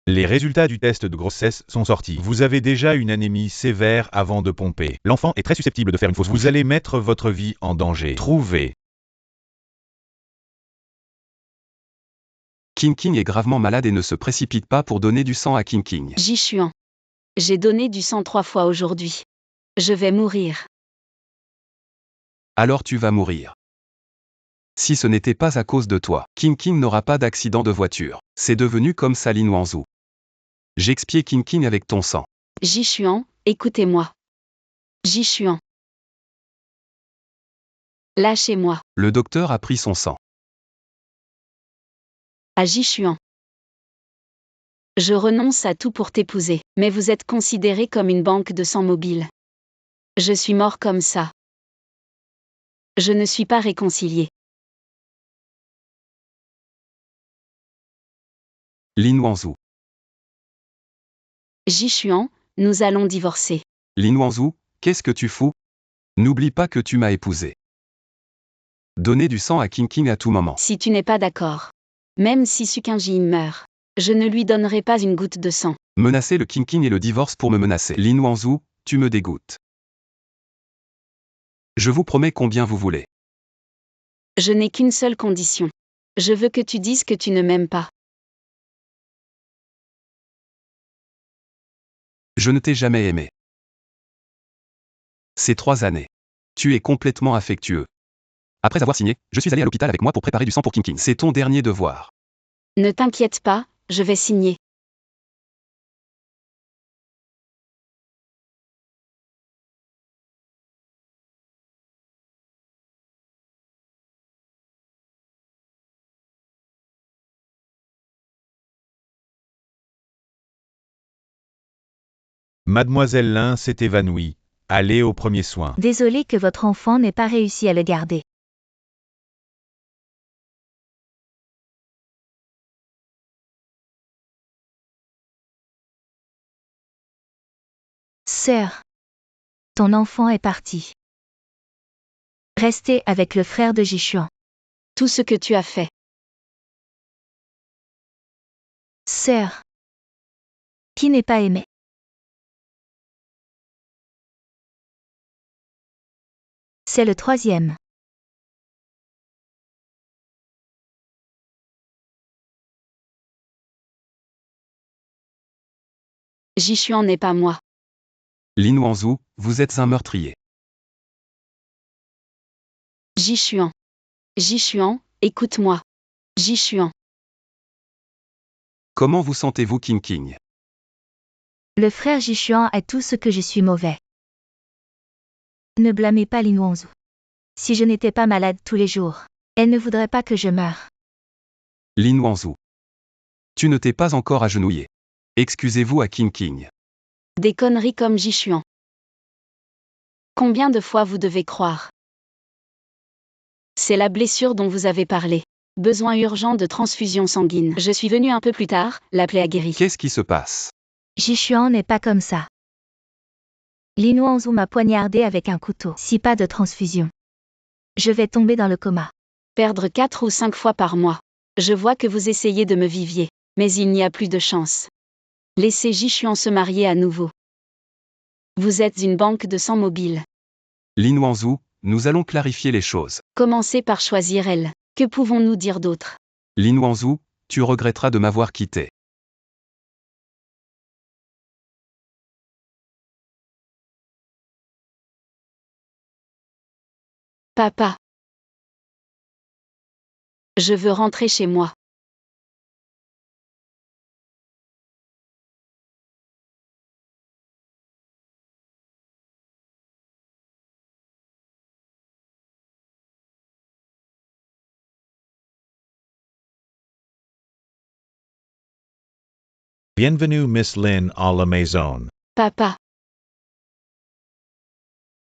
Les résultats du test de grossesse sont sortis. Vous avez déjà une anémie sévère avant de pomper. L'enfant est très susceptible de faire une fausse couche. Vous allez mettre votre vie en danger. Trouvez. King King est gravement malade et ne se précipite pas pour donner du sang à King King. Jishuan. J'ai donné du sang 3 fois aujourd'hui. Je vais mourir. Alors tu vas mourir. Si ce n'était pas à cause de toi, King King n'aura pas d'accident de voiture. C'est devenu comme ça Lin Wanzhou. J'expiais King King avec ton sang. Jishuan, écoutez-moi. Jishuan. Lâchez-moi. Le docteur a pris son sang. À Jishuan. Je renonce à tout pour t'épouser, mais vous êtes considéré comme une banque de sang mobile. Je suis mort comme ça. Je ne suis pas réconcilié. Lin Wanzhou. Jishuan, nous allons divorcer. Lin Wanzhou, qu'est-ce que tu fous? N'oublie pas que tu m'as épousé. Donner du sang à King King à tout moment. Si tu n'es pas d'accord. Même si Sukinji meurt, je ne lui donnerai pas une goutte de sang. Menacer le King King et le divorce pour me menacer. Lin Wanzhou, tu me dégoûtes. Je vous promets combien vous voulez. Je n'ai qu'une seule condition. Je veux que tu dises que tu ne m'aimes pas. Je ne t'ai jamais aimé. Ces 3 années. Tu es complètement affectueux. Après avoir signé, je suis allé à l'hôpital avec moi pour préparer du sang pour King King. C'est ton dernier devoir. Ne t'inquiète pas, je vais signer. Mademoiselle Lin s'est évanouie. Allez aux premiers soins. Désolé que votre enfant n'ait pas réussi à le garder. Sœur. Ton enfant est parti. Restez avec le frère de Jishuan. Tout ce que tu as fait. Sœur. Qui n'est pas aimé? C'est le 3e. Jishuan n'est pas moi. Lin Wanzhou, vous êtes un meurtrier. Jishuan. Jishuan, écoute-moi. Jishuan. Comment vous sentez-vous King King? Le frère Jishuan est tout ce que je suis mauvais. Ne blâmez pas Lin Wanzhou. Si je n'étais pas malade tous les jours, elle ne voudrait pas que je meure. Lin Wanzhou. Tu ne t'es pas encore agenouillé. Excusez-vous à King King. Des conneries comme Jishuan. Combien de fois vous devez croire? C'est la blessure dont vous avez parlé. Besoin urgent de transfusion sanguine. Je suis venu un peu plus tard, la plaie a guéri. Qu'est-ce qui se passe? Jishuan n'est pas comme ça. Lin Wanzhou m'a poignardé avec un couteau. Si pas de transfusion, je vais tomber dans le coma. Perdre 4 ou 5 fois par mois. Je vois que vous essayez de me vivier, mais il n'y a plus de chance. Laissez Jishuan se marier à nouveau. Vous êtes une banque de sang mobile. Lin Wanzhou, nous allons clarifier les choses. Commencez par choisir elle. Que pouvons-nous dire d'autre? Lin Wanzhou, tu regretteras de m'avoir quitté. Papa. Je veux rentrer chez moi. Bienvenue Miss Lin à la maison. Papa.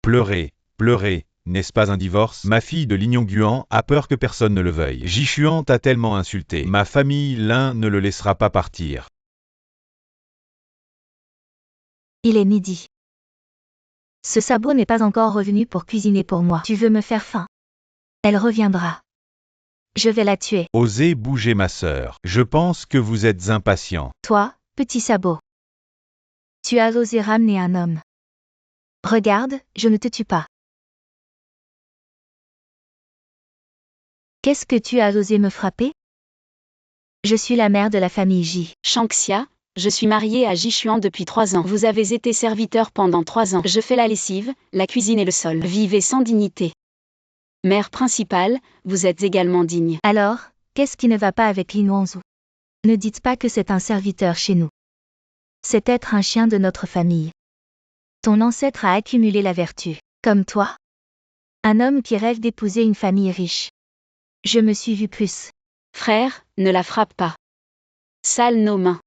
Pleurez, pleurez, n'est-ce pas un divorce? Ma fille de Lin Yongguan a peur que personne ne le veuille. Jishuan t'a tellement insulté. Ma famille Lin ne le laissera pas partir. Il est midi. Ce sabot n'est pas encore revenu pour cuisiner pour moi. Tu veux me faire faim? Elle reviendra. Je vais la tuer. Osez bouger ma sœur. Je pense que vous êtes impatient. Toi, petit sabot. Tu as osé ramener un homme. Regarde, je ne te tue pas. Qu'est-ce que tu as osé me frapper? Je suis la mère de la famille J. Shanxia, je suis mariée à Jishuan depuis 3 ans. Vous avez été serviteur pendant 3 ans. Je fais la lessive, la cuisine et le sol. Vivez sans dignité. Mère principale, vous êtes également digne. Alors, qu'est-ce qui ne va pas avec Lin Wangzhou? Ne dites pas que c'est un serviteur chez nous. C'est être un chien de notre famille. Ton ancêtre a accumulé la vertu, comme toi. Un homme qui rêve d'épouser une famille riche. Je me suis vu plus. Frère, ne la frappe pas. Sale nos mains.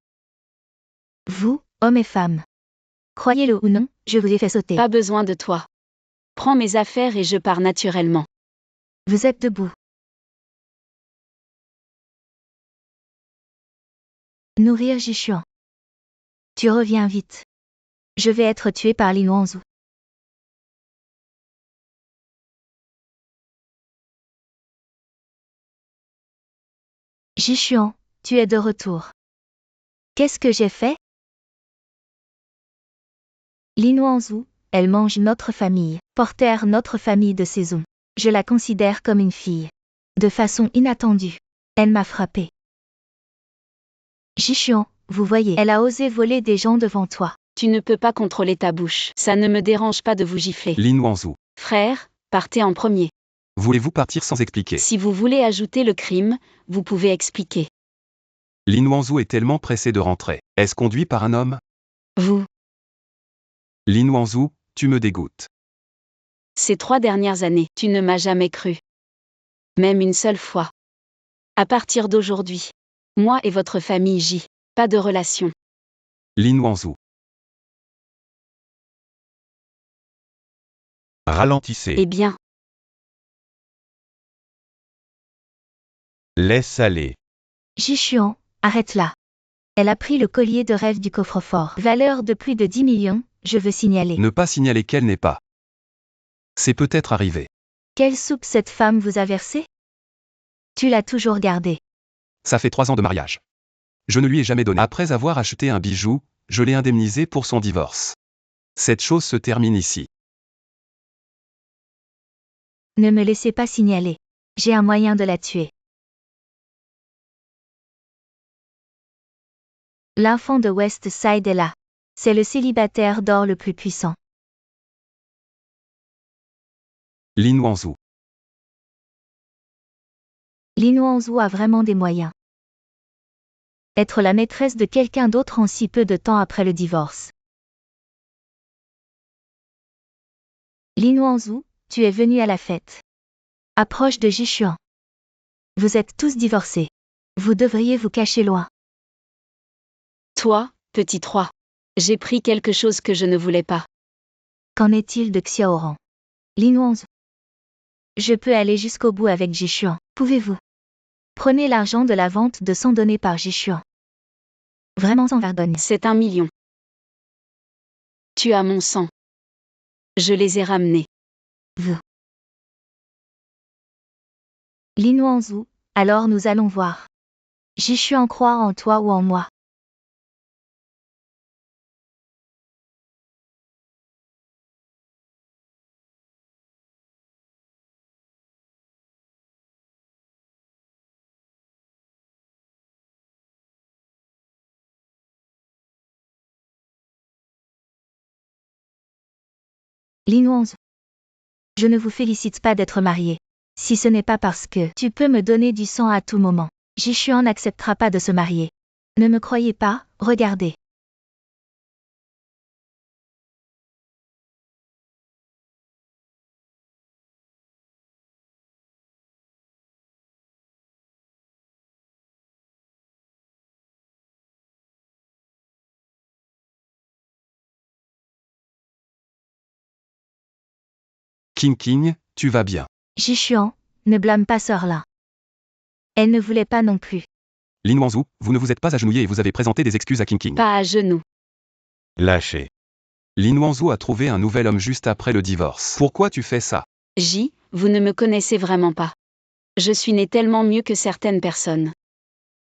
Vous, hommes et femmes. Croyez-le ou non, je vous ai fait sauter. Pas besoin de toi. Prends mes affaires et je pars naturellement. Vous êtes debout. Nourrir Jishuan. Tu reviens vite. Je vais être tué par Lin Wangzhou. Jishuan, tu es de retour. Qu'est-ce que j'ai fait? Lin Wangzhou, elle mange notre famille, portère notre famille de saison. Je la considère comme une fille. De façon inattendue. Elle m'a frappé. Jishuan, vous voyez, elle a osé voler des gens devant toi. Tu ne peux pas contrôler ta bouche. Ça ne me dérange pas de vous gifler. Lin Wangzhou. Frère, partez en premier. Voulez-vous partir sans expliquer? Si vous voulez ajouter le crime, vous pouvez expliquer. Lin Wangzhou est tellement pressé de rentrer. Est-ce conduit par un homme? Vous. Lin Wangzhou, tu me dégoûtes. Ces 3 dernières années, tu ne m'as jamais cru. Même une seule fois. À partir d'aujourd'hui, moi et votre famille J, pas de relation. Lin Wangzhou. Ralentissez. Eh bien, Laisse aller. Jishuan, arrête là. Elle a pris le collier de rêve du coffre-fort. Valeur de plus de 10 millions, je veux signaler. Ne pas signaler qu'elle n'est pas. C'est peut-être arrivé. Quelle soupe cette femme vous a versé? Tu l'as toujours gardée. Ça fait 3 ans de mariage. Je ne lui ai jamais donné. Après avoir acheté un bijou, je l'ai indemnisé pour son divorce. Cette chose se termine ici. Ne me laissez pas signaler. J'ai un moyen de la tuer. L'enfant de West Side est là. C'est le célibataire d'or le plus puissant. Lin Wangzhou. Lin Wangzhou a vraiment des moyens. Être la maîtresse de quelqu'un d'autre en si peu de temps après le divorce. Lin Wangzhou, tu es venu à la fête. Approche de Jishuan. Vous êtes tous divorcés. Vous devriez vous cacher loin. toi, petit 3. J'ai pris quelque chose que je ne voulais pas. Qu'en est-il de Xiaoran? Lin Wangzhou. Je peux aller jusqu'au bout avec Jishuan. Pouvez-vous? Prenez l'argent de la vente de sang donné par Jishuan. Vraiment sans vergogne. C'est 1 million. Tu as mon sang. Je les ai ramenés. Vous. Lin Wangzhou, alors nous allons voir. Jishuan croit en toi ou en moi. Lin Wangzhou. Je ne vous félicite pas d'être marié. Si ce n'est pas parce que tu peux me donner du sang à tout moment. Jishuan n'acceptera pas de se marier. Ne me croyez pas, regardez. King King, tu vas bien. Jishuan, ne blâme pas Sœur-Lin. Elle ne voulait pas non plus. Lin Wangzhou, vous ne vous êtes pas agenouillé et vous avez présenté des excuses à King King. Pas à genoux. Lâchez. Lin Wangzhou a trouvé un nouvel homme juste après le divorce. Pourquoi tu fais ça? J, vous ne me connaissez vraiment pas. Je suis né tellement mieux que certaines personnes.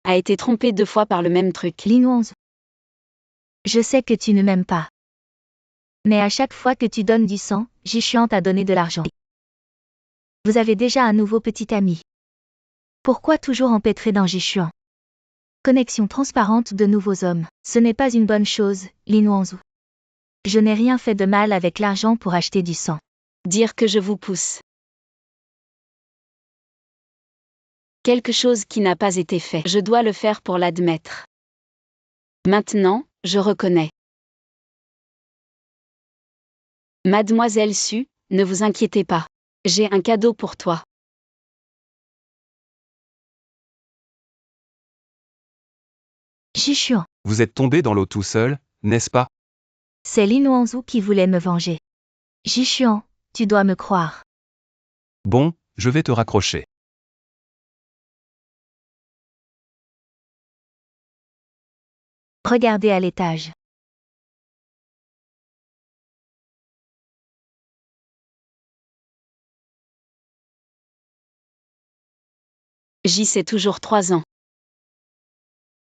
A été trompé 2 fois par le même truc. Lin Wangzhou. Je sais que tu ne m'aimes pas. Mais à chaque fois que tu donnes du sang, Jishuan t'a donné de l'argent. Vous avez déjà un nouveau petit ami. Pourquoi toujours empêtrer dans Jishuan? Connexion transparente de nouveaux hommes. Ce n'est pas une bonne chose, Lin Wangzhou. Je n'ai rien fait de mal avec l'argent pour acheter du sang. Dire que je vous pousse. Quelque chose qui n'a pas été fait. Je dois le faire pour l'admettre. Maintenant, je reconnais. Mademoiselle Su, ne vous inquiétez pas. J'ai un cadeau pour toi. Jishuan, Vous êtes tombé dans l'eau tout seul, n'est-ce pas? c'est Lin Wangzhou qui voulait me venger. Jishuan, tu dois me croire. Bon, je vais te raccrocher. Regardez à l'étage. J'y sais toujours 3 ans.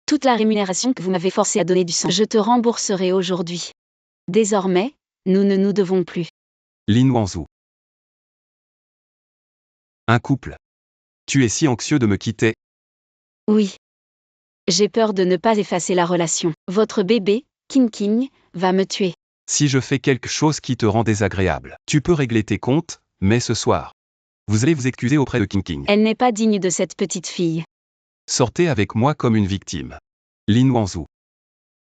Toute la rémunération que vous m'avez forcé à donner du sang, je te rembourserai aujourd'hui. Désormais, nous ne nous devons plus. Lin Wangzhou. Un couple. Tu es si anxieux de me quitter? Oui. J'ai peur de ne pas effacer la relation. Votre bébé, King, va me tuer. Si je fais quelque chose qui te rend désagréable, tu peux régler tes comptes, mais ce soir. Vous allez vous excuser auprès de King. Elle n'est pas digne de cette petite fille. Sortez avec moi comme une victime. Lin Wangzhou.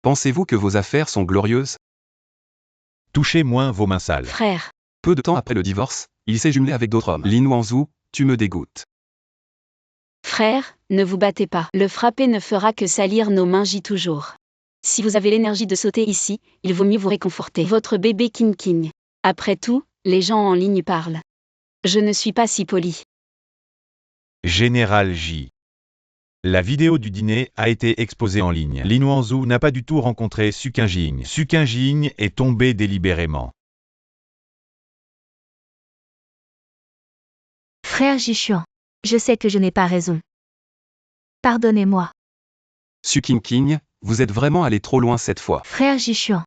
Pensez-vous que vos affaires sont glorieuses? Touchez moins vos mains sales. Frère, Peu de temps après le divorce, il s'est jumelé avec d'autres hommes. Lin Wangzhou, tu me dégoûtes. frère, ne vous battez pas. Le frapper ne fera que salir nos mains toujours. Si vous avez l'énergie de sauter ici, il vaut mieux vous réconforter. Votre bébé King. Après tout, les gens en ligne parlent. Je ne suis pas si poli. Général J. La vidéo du dîner a été exposée en ligne. Lin Wangzhou n'a pas du tout rencontré Su Qingjing. Su Qingjing est tombé délibérément. Frère Jishuan, je sais que je n'ai pas raison. Pardonnez-moi. Su King, vous êtes vraiment allé trop loin cette fois. Frère Jishuan,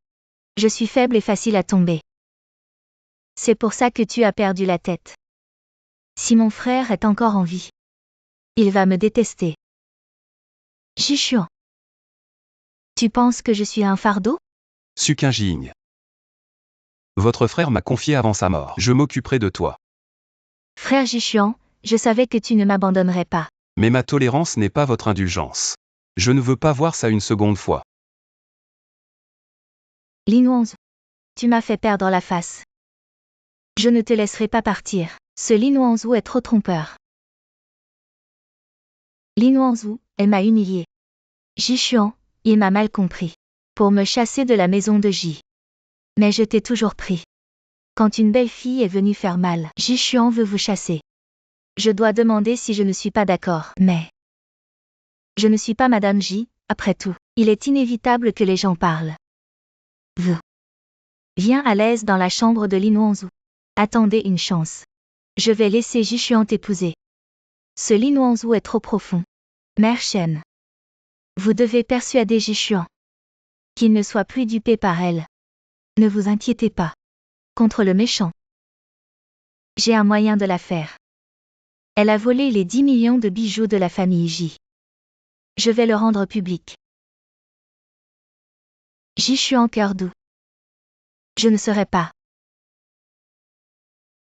je suis faible et facile à tomber. C'est pour ça que tu as perdu la tête. Si mon frère est encore en vie, il va me détester. Jishuan, tu penses que je suis un fardeau? Su Qingjing. Votre frère m'a confié avant sa mort. Je m'occuperai de toi. Frère Jishuan, je savais que tu ne m'abandonnerais pas. Mais ma tolérance n'est pas votre indulgence. Je ne veux pas voir ça une seconde fois. Lin Wangzhou, tu m'as fait perdre la face. Je ne te laisserai pas partir. Ce Lin Wangzhou est trop trompeur. Lin Wangzhou, elle m'a humilié. Jishuan, il m'a mal compris. Pour me chasser de la maison de Ji. Mais je t'ai toujours pris. Quand une belle fille est venue faire mal, Jishuan veut vous chasser. Je dois demander si je ne suis pas d'accord. Mais je ne suis pas Madame Ji, après tout. Il est inévitable que les gens parlent. Vous. Viens à l'aise dans la chambre de Lin Wangzhou. Attendez une chance. Je vais laisser Jishuan t'épouser. Ce Lin Wangzhou est trop profond. Mère Shen. Vous devez persuader Jishuan. Qu'il ne soit plus dupé par elle. Ne vous inquiétez pas. Contre le méchant. J'ai un moyen de la faire. Elle a volé les 10 millions de bijoux de la famille Ji. Je vais le rendre public. Jishuan cœur doux. Je ne serai pas.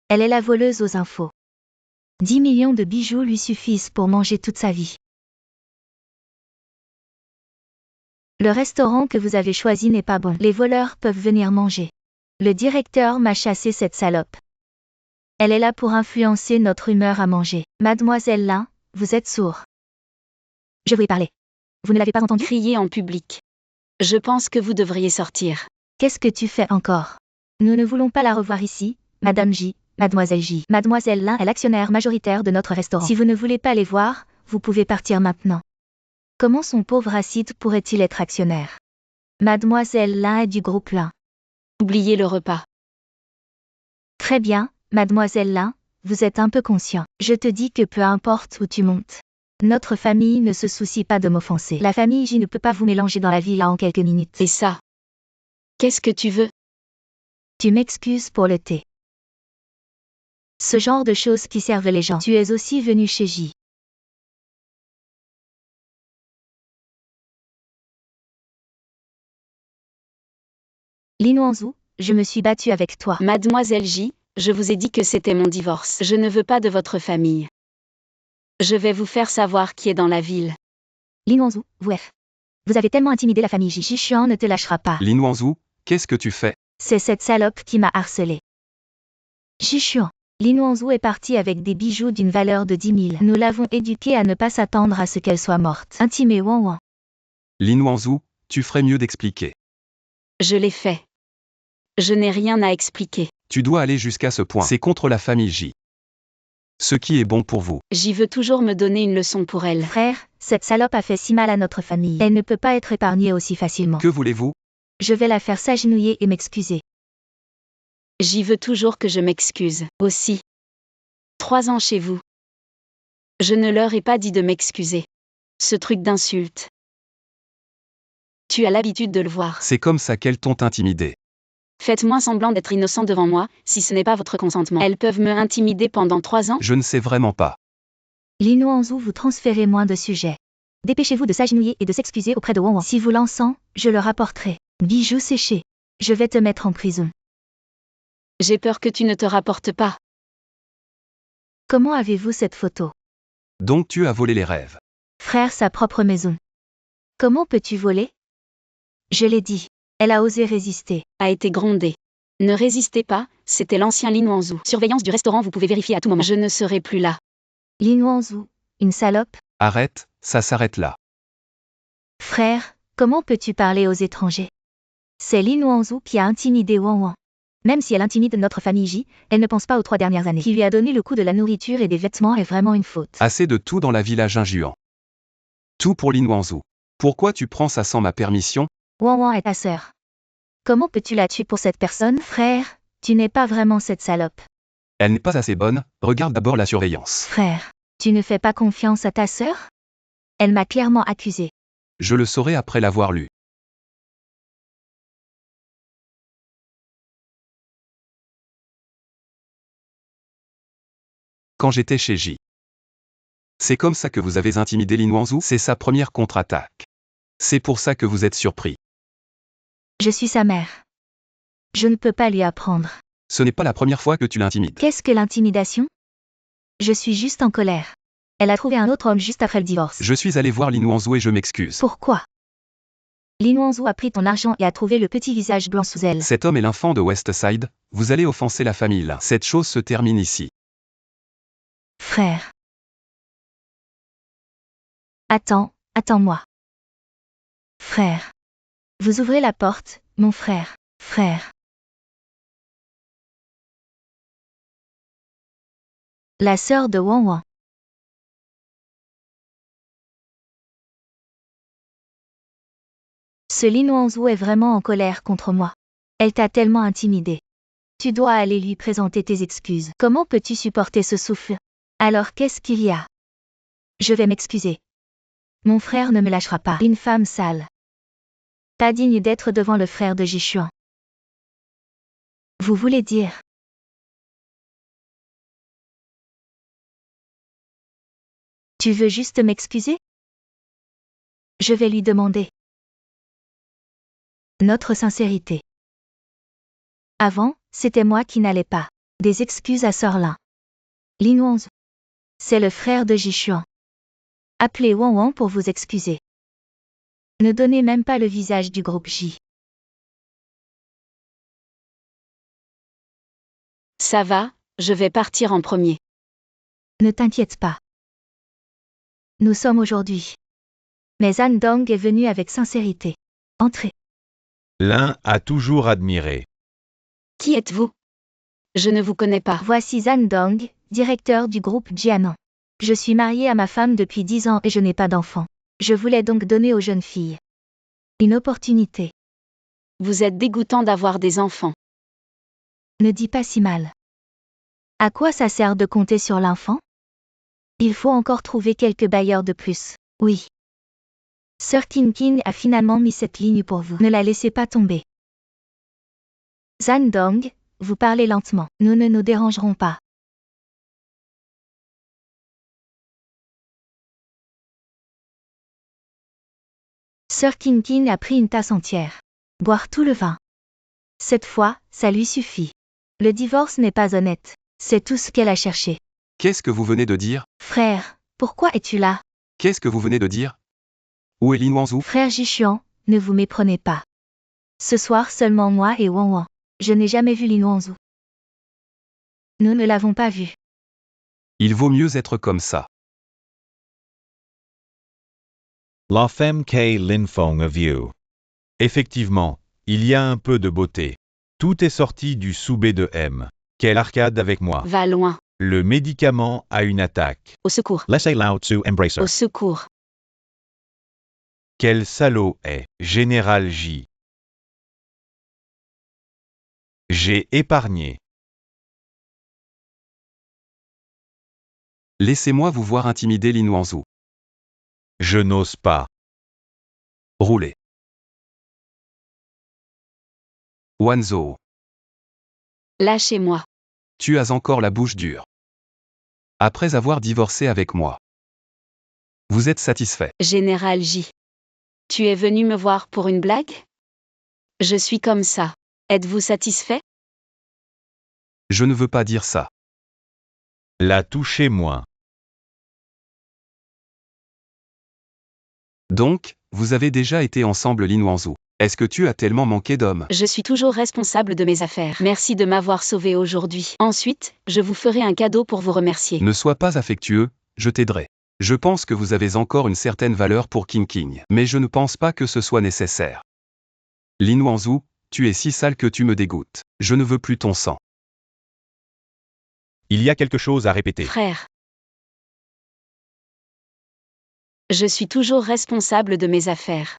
Elle est la voleuse aux infos. 10 millions de bijoux lui suffisent pour manger toute sa vie. Le restaurant que vous avez choisi n'est pas bon. Les voleurs peuvent venir manger. Le directeur m'a chassé cette salope. Elle est là pour influencer notre humeur à manger. Mademoiselle Lin, vous êtes sourd. Je vous ai parlé. Vous ne l'avez pas entendu? Crier en public. Je pense que vous devriez sortir. Qu'est-ce que tu fais encore? Nous ne voulons pas la revoir ici, Madame J, Mademoiselle J. Mademoiselle Lin est l'actionnaire majoritaire de notre restaurant. Si vous ne voulez pas les voir, vous pouvez partir maintenant. Comment son pauvre acide pourrait-il être actionnaire? Mademoiselle Lin est du groupe Lin. Oubliez le repas. Très bien, Mademoiselle Lin, vous êtes un peu conscient. Je te dis que peu importe où tu montes. Notre famille ne se soucie pas de m'offenser. La famille J ne peut pas vous mélanger dans la vie là en quelques minutes. Et ça, Qu'est-ce que tu veux? Tu m'excuses pour le thé. Ce genre de choses qui servent les gens. Tu es aussi venu chez J. Lin Wanzhou, je me suis battue avec toi. Mademoiselle J, je vous ai dit que c'était mon divorce. Je ne veux pas de votre famille. Je vais vous faire savoir qui est dans la ville. Lin Wanzhou, vous avez tellement intimidé la famille J. Ji Xuan ne te lâchera pas. Lin Wanzhou, qu'est-ce que tu fais? C'est cette salope qui m'a harcelé. Ji Xuan. Lin Wanzhou est partie avec des bijoux d'une valeur de 10 000. Nous l'avons éduquée à ne pas s'attendre à ce qu'elle soit morte. Intimé Wang Wang. Lin Wanzhou, tu ferais mieux d'expliquer. Je l'ai fait. Je n'ai rien à expliquer. Tu dois aller jusqu'à ce point. C'est contre la famille J. Ce qui est bon pour vous. J'y veux toujours me donner une leçon pour elle. Frère, cette salope a fait si mal à notre famille. Elle ne peut pas être épargnée aussi facilement. Que voulez-vous? Je vais la faire s'agenouiller et m'excuser. J'y veux toujours que je m'excuse. Aussi. 3 ans chez vous. Je ne leur ai pas dit de m'excuser. Ce truc d'insulte. Tu as l'habitude de le voir. C'est comme ça qu'elles t'ont intimidé. Faites-moi semblant d'être innocent devant moi, si ce n'est pas votre consentement. Elles peuvent me intimider pendant 3 ans? Je ne sais vraiment pas. Lin Wanzhou, vous transférez moins de sujets. Dépêchez-vous de s'agenouiller et de s'excuser auprès de Wang Wang. Si vous l'encens, je le rapporterai. Bijoux séchés. Je vais te mettre en prison. J'ai peur que tu ne te rapportes pas. Comment avez-vous cette photo? Donc tu as volé les rêves. Frère, sa propre maison. Comment peux-tu voler? Je l'ai dit. Elle a osé résister. A été grondée. Ne résistez pas, c'était l'ancien Lin Wanzhou. Surveillance du restaurant, vous pouvez vérifier à tout moment. Je ne serai plus là. Lin Wanzhou, une salope? Arrête, ça s'arrête là. Frère, comment peux-tu parler aux étrangers? C'est Lin Wanzhou qui a intimidé Wang Wang. Même si elle intimide notre famille J, elle ne pense pas aux 3 dernières années. Qui lui a donné le coup de la nourriture et des vêtements est vraiment une faute. Assez de tout dans la village Injuan. Tout pour Lin Wanzhou. Pourquoi tu prends ça sans ma permission? Wang Wang est ta sœur. Comment peux-tu la tuer pour cette personne? Frère, tu n'es pas vraiment cette salope. Elle n'est pas assez bonne, regarde d'abord la surveillance. Frère, tu ne fais pas confiance à ta sœur? Elle m'a clairement accusé. Je le saurai après l'avoir lu. Quand j'étais chez J. C'est comme ça que vous avez intimidé Lin Wanzhou? C'est sa première contre-attaque. C'est pour ça que vous êtes surpris. Je suis sa mère. Je ne peux pas lui apprendre. Ce n'est pas la première fois que tu l'intimides. Qu'est-ce que l'intimidation? Je suis juste en colère. Elle a trouvé un autre homme juste après le divorce. Je suis allé voir Lin Wanzhou et je m'excuse. Pourquoi? Lin Wanzhou a pris ton argent et a trouvé le petit visage blanc sous elle. Cet homme est l'enfant de Westside, vous allez offenser la famille là. Cette chose se termine ici. Frère. Attends-moi. Frère. Vous ouvrez la porte, mon frère. Frère. La sœur de Wang Wang. Ce Lin Wanzhou est vraiment en colère contre moi. Elle t'a tellement intimidé. Tu dois aller lui présenter tes excuses. Comment peux-tu supporter ce souffle? Alors qu'est-ce qu'il y a? Je vais m'excuser. Mon frère ne me lâchera pas. Une femme sale. Pas digne d'être devant le frère de Ji Xuan. Vous voulez dire? Tu veux juste m'excuser? Je vais lui demander. Notre sincérité. Avant, c'était moi qui n'allais pas. Des excuses à Sœur Lin. Lin Wanzhou. C'est le frère de Ji Xuan. Appelez Wang Wang pour vous excuser. Ne donnez même pas le visage du groupe J. Ça va, je vais partir en premier. Ne t'inquiète pas. Nous sommes aujourd'hui. Mais Han Dong est venu avec sincérité. Entrez. L'un a toujours admiré. Qui êtes-vous? Je ne vous connais pas. Voici Han Dong, directeur du groupe Jianan. Je suis mariée à ma femme depuis 10 ans et je n'ai pas d'enfant. Je voulais donc donner aux jeunes filles une opportunité. Vous êtes dégoûtant d'avoir des enfants. Ne dis pas si mal. À quoi ça sert de compter sur l'enfant? Il faut encore trouver quelques bailleurs de plus. Oui. Sœur Kin a finalement mis cette ligne pour vous. Ne la laissez pas tomber. Zandong, vous parlez lentement. Nous ne nous dérangerons pas. Sir King a pris une tasse entière. Boire tout le vin. Cette fois, ça lui suffit. Le divorce n'est pas honnête. C'est tout ce qu'elle a cherché. Qu'est-ce que vous venez de dire? Frère, pourquoi es-tu là? Qu'est-ce que vous venez de dire? Où est Lin Wangzhou? Frère Jishuan, ne vous méprenez pas. Ce soir seulement moi et Wang Wang. Je n'ai jamais vu Lin Wangzhou. Nous ne l'avons pas vu. Il vaut mieux être comme ça. La femme Kay Lin Fong a view. Effectivement, il y a un peu de beauté. Tout est sorti du soubé de M. Quelle arcade avec moi. Va loin. Le médicament a une attaque. Au secours. Laissez Lao Tzu embracer. Au secours. Quel salaud est Général J. J'ai épargné. Laissez-moi vous voir intimider Lin Wangzhou. Je n'ose pas. Roulez. Wanzhou, Lâchez-moi. tu as encore la bouche dure. Après avoir divorcé avec moi. Vous êtes satisfait? Général J. Tu es venu me voir pour une blague? Je suis comme ça. Êtes-vous satisfait? Je ne veux pas dire ça. La touchez-moi. Donc, vous avez déjà été ensemble Lin Wangzhou. Est-ce que tu as tellement manqué d'hommes? Je suis toujours responsable de mes affaires. Merci de m'avoir sauvé aujourd'hui. Ensuite, je vous ferai un cadeau pour vous remercier. Ne sois pas affectueux, je t'aiderai. Je pense que vous avez encore une certaine valeur pour King, mais je ne pense pas que ce soit nécessaire. Lin Wangzhou, tu es si sale que tu me dégoûtes. Je ne veux plus ton sang. Il y a quelque chose à répéter. Frère. Je suis toujours responsable de mes affaires.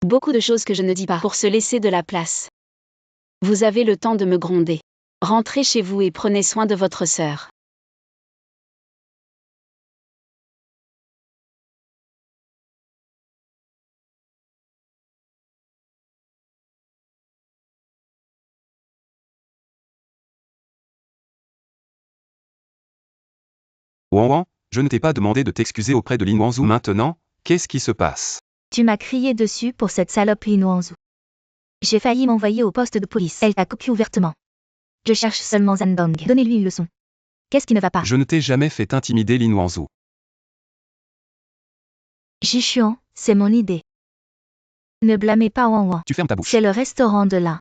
Beaucoup de choses que je ne dis pas pour se laisser de la place. Vous avez le temps de me gronder. Rentrez chez vous et prenez soin de votre sœur. Wang Wang, je ne t'ai pas demandé de t'excuser auprès de Lin Wangzhou maintenant, qu'est-ce qui se passe? Tu m'as crié dessus pour cette salope Lin Wangzhou. J'ai failli m'envoyer au poste de police. Elle t'a copié ouvertement. Je cherche seulement Zandong. Donnez-lui une leçon. Qu'est-ce qui ne va pas? Je ne t'ai jamais fait intimider Lin Wangzhou. Jishuan, c'est mon idée. Ne blâmez pas Wang Wang. Tu fermes ta bouche. C'est le restaurant de l'un.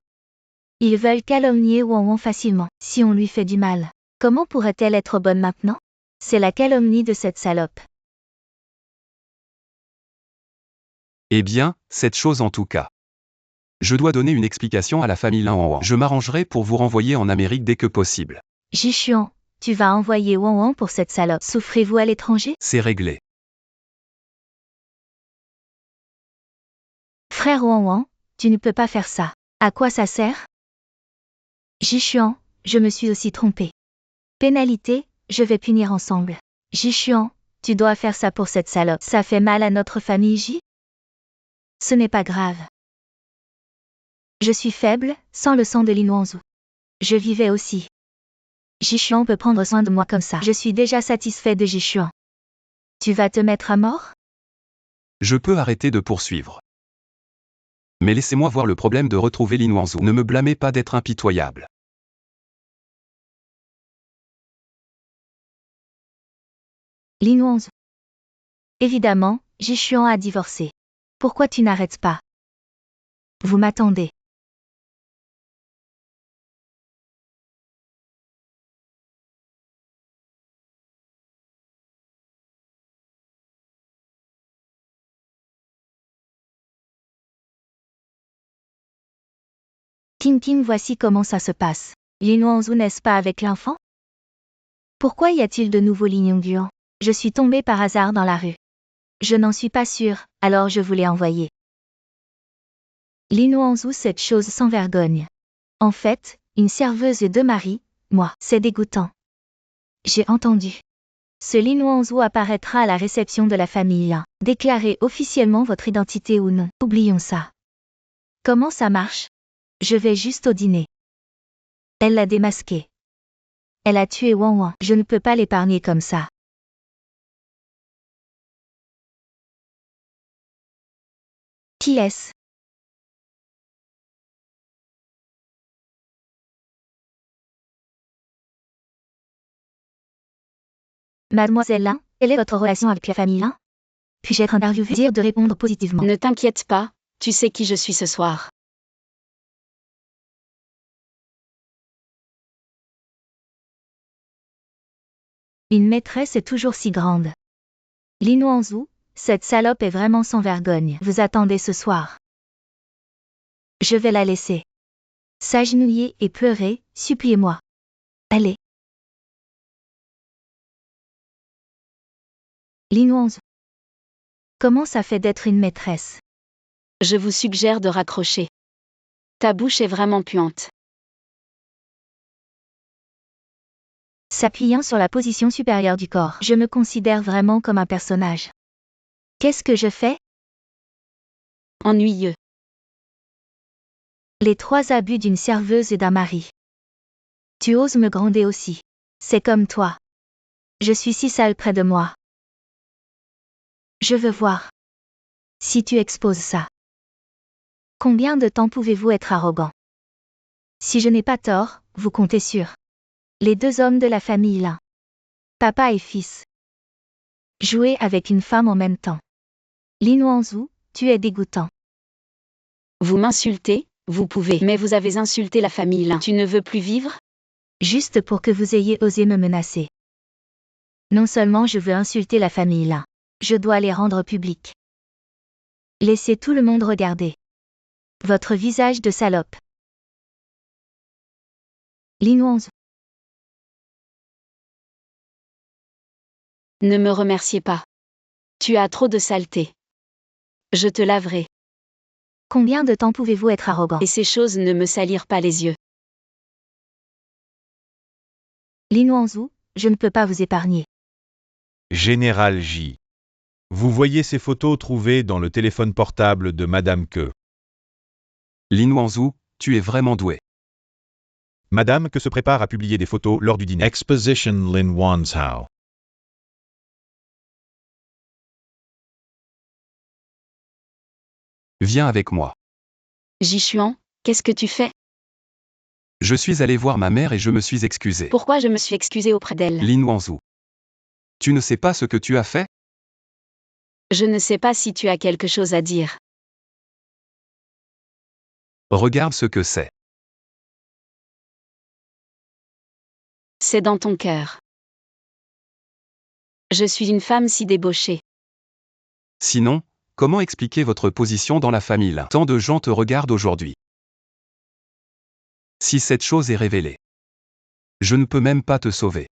Ils veulent calomnier Wang Wang facilement, si on lui fait du mal. Comment pourrait-elle être bonne maintenant? C'est la calomnie de cette salope. Eh bien, cette chose en tout cas. Je dois donner une explication à la famille Lin Wang. Je m'arrangerai pour vous renvoyer en Amérique dès que possible. Jishuan, tu vas envoyer Wang Wang pour cette salope. Souffrez-vous à l'étranger? C'est réglé. Frère Wang Wang, tu ne peux pas faire ça. À quoi ça sert? Jishuan, je me suis aussi trompé. Pénalité, je vais punir ensemble. Jishuan, tu dois faire ça pour cette salope. Ça fait mal à notre famille J? Ce n'est pas grave. Je suis faible, sans le sang de Lin Wangzhou. Je vivais aussi. Jishuan peut prendre soin de moi comme ça. Je suis déjà satisfait de Jishuan. Tu vas te mettre à mort? Je peux arrêter de poursuivre. Mais laissez-moi voir le problème de retrouver Lin Wangzhou. Ne me blâmez pas d'être impitoyable. Lin Wangzhou. Évidemment, Jishuan a divorcé. Pourquoi tu n'arrêtes pas? Vous m'attendez. King, voici comment ça se passe. Lin Wangzhou n'est-ce pas avec l'enfant? Pourquoi y a-t-il de nouveau Lin Yongguan? Je suis tombée par hasard dans la rue. Je n'en suis pas sûre, alors je vous l'ai envoyé. Lin Wangzhou, cette chose sans vergogne. En fait, une serveuse et deux maris, moi, c'est dégoûtant. J'ai entendu. Ce Lin Wangzhou apparaîtra à la réception de la famille. Déclarez officiellement votre identité ou non. Oublions ça. Comment ça marche? Je vais juste au dîner. Elle l'a démasqué. Elle a tué Wang Wang. Je ne peux pas l'épargner comme ça. Qui est-ce? Mademoiselle Lin, quelle est votre relation avec la famille Lin? Puis-je être interviewée? Dire de répondre positivement. Ne t'inquiète pas, tu sais qui je suis ce soir. Une maîtresse est toujours si grande. Lin Wangzhu, cette salope est vraiment sans vergogne. Vous attendez ce soir. Je vais la laisser s'agenouiller et pleurer, suppliez-moi. Allez. Lin Wangzhu. Comment ça fait d'être une maîtresse? Je vous suggère de raccrocher. Ta bouche est vraiment puante. S'appuyant sur la position supérieure du corps. Je me considère vraiment comme un personnage. Qu'est-ce que je fais? Ennuyeux. Les 3 abus d'une serveuse et d'un mari. Tu oses me gronder aussi. C'est comme toi. Je suis si sale près de moi. Je veux voir. Si tu exposes ça. Combien de temps pouvez-vous être arrogant? Si je n'ai pas tort, vous comptez sur les 2 hommes de la famille Lin. Papa et fils. Jouer avec une femme en même temps. Lin Wangzhu, tu es dégoûtant. Vous m'insultez, vous pouvez, mais vous avez insulté la famille Lin. Tu ne veux plus vivre? Juste pour que vous ayez osé me menacer. Non seulement je veux insulter la famille Lin, je dois les rendre publics. Laissez tout le monde regarder. Votre visage de salope. Lin Wangzhu. Ne me remerciez pas. Tu as trop de saleté. Je te laverai. Combien de temps pouvez-vous être arrogant? Et ces choses ne me salirent pas les yeux. Lin Wangzhu, je ne peux pas vous épargner. Général J. Vous voyez ces photos trouvées dans le téléphone portable de Madame Ke. Lin Wangzhu, tu es vraiment doué. Madame Ke se prépare à publier des photos lors du dîner. Exposition Lin Wangzhou. Viens avec moi. Jishuan, qu'est-ce que tu fais? Je suis allé voir ma mère et je me suis excusé. Pourquoi je me suis excusée auprès d'elle? Lin Wangzhu. Tu ne sais pas ce que tu as fait? Je ne sais pas si tu as quelque chose à dire. Regarde ce que c'est. C'est dans ton cœur. Je suis une femme si débauchée. Sinon, comment expliquer votre position dans la famille Lin? Tant de gens te regardent aujourd'hui. Si cette chose est révélée, je ne peux même pas te sauver.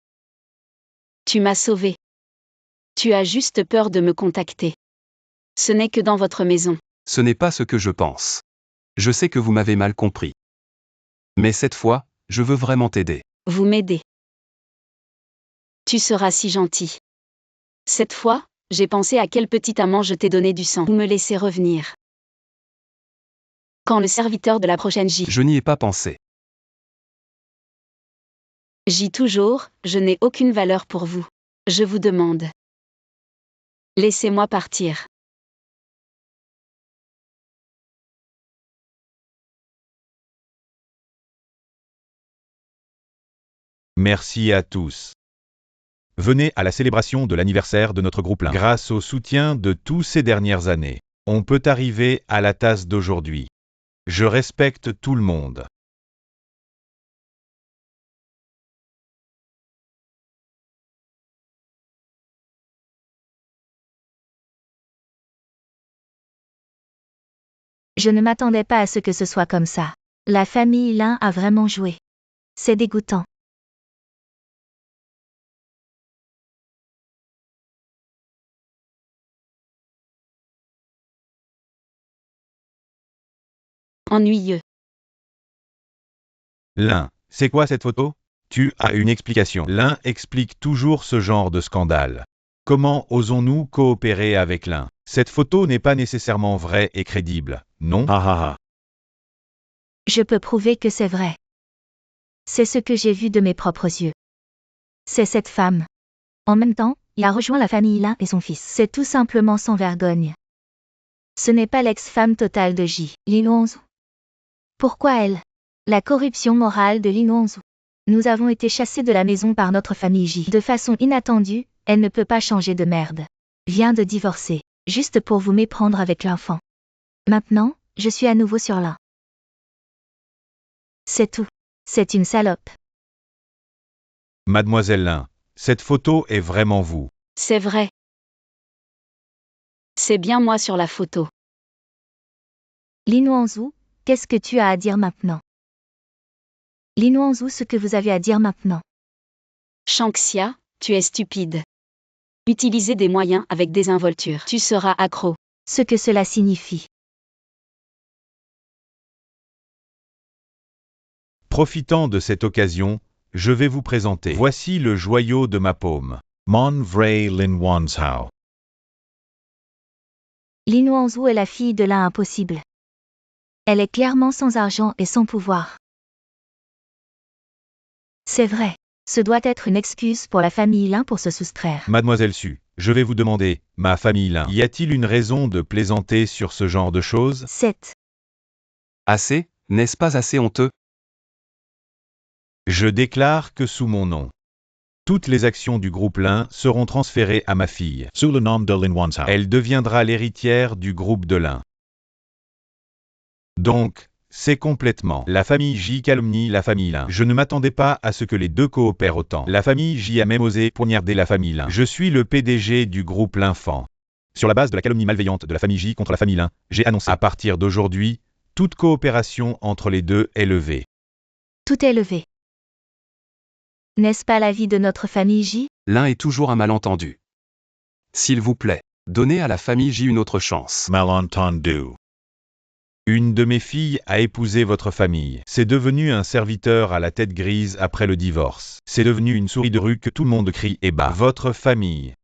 Tu m'as sauvée. Tu as juste peur de me contacter. Ce n'est que dans votre maison. Ce n'est pas ce que je pense. Je sais que vous m'avez mal compris. Mais cette fois, je veux vraiment t'aider. Vous m'aidez. Tu seras si gentil. Cette fois, j'ai pensé à quel petit amant je t'ai donné du sang. Vous me laissez revenir. Quand le serviteur de la prochaine J. Je n'y ai pas pensé. J toujours, je n'ai aucune valeur pour vous. Je vous demande. Laissez-moi partir. Merci à tous. Venez à la célébration de l'anniversaire de notre groupe Lin. Grâce au soutien de tous ces dernières années, on peut arriver à la tasse d'aujourd'hui. Je respecte tout le monde. Je ne m'attendais pas à ce que ce soit comme ça. La famille Lin a vraiment joué. C'est dégoûtant. Ennuyeux. Lin, c'est quoi cette photo? Tu as une explication. Lin explique toujours ce genre de scandale. Comment osons-nous coopérer avec Lin? Cette photo n'est pas nécessairement vraie et crédible, non? Ah ah ah. Je peux prouver que c'est vrai. C'est ce que j'ai vu de mes propres yeux. C'est cette femme. En même temps, il a rejoint la famille Lin et son fils. C'est tout simplement sans vergogne. Ce n'est pas l'ex-femme totale de Lin Wangzhou. Pourquoi elle? La corruption morale de Lin Wangzhou. Nous avons été chassés de la maison par notre famille Ji. De façon inattendue, elle ne peut pas changer de merde. Vient de divorcer, juste pour vous méprendre avec l'enfant. Maintenant, je suis à nouveau sur l'un. C'est tout. C'est une salope. Mademoiselle Lin, cette photo est vraiment vous. C'est vrai. C'est bien moi sur la photo. Lin Wangzhou, qu'est-ce que tu as à dire maintenant? Lin Wangzhou, ce que vous avez à dire maintenant. Shangxia, tu es stupide. Utiliser des moyens avec désinvolture. Tu seras accro. Ce que cela signifie. Profitant de cette occasion, je vais vous présenter. Voici le joyau de ma paume. Mon vrai Lin Wangzhou. Lin Wangzhou est la fille de l'un impossible. Elle est clairement sans argent et sans pouvoir. C'est vrai. Ce doit être une excuse pour la famille Lin pour se soustraire. Mademoiselle Su, je vais vous demander, ma famille Lin, y a-t-il une raison de plaisanter sur ce genre de choses? 7. Assez, n'est-ce pas assez honteux? Je déclare que sous mon nom, toutes les actions du groupe Lin seront transférées à ma fille. Sous le nom de Lin Wangzhou. Elle deviendra l'héritière du groupe de Lin. Donc, c'est complètement. La famille Ji calomnie la famille Lin. Je ne m'attendais pas à ce que les deux coopèrent autant. La famille Ji a même osé poignarder la famille Lin. Je suis le PDG du groupe L'Infant. Sur la base de la calomnie malveillante de la famille Ji contre la famille Lin, j'ai annoncé à partir d'aujourd'hui, toute coopération entre les deux est levée. Tout est levé. N'est-ce pas l'avis de notre famille Ji? L'un est toujours un malentendu. S'il vous plaît, donnez à la famille J une autre chance. Malentendu. Une de mes filles a épousé votre famille. C'est devenu un serviteur à la tête grise après le divorce. C'est devenu une souris de rue que tout le monde crie et bat. Votre famille.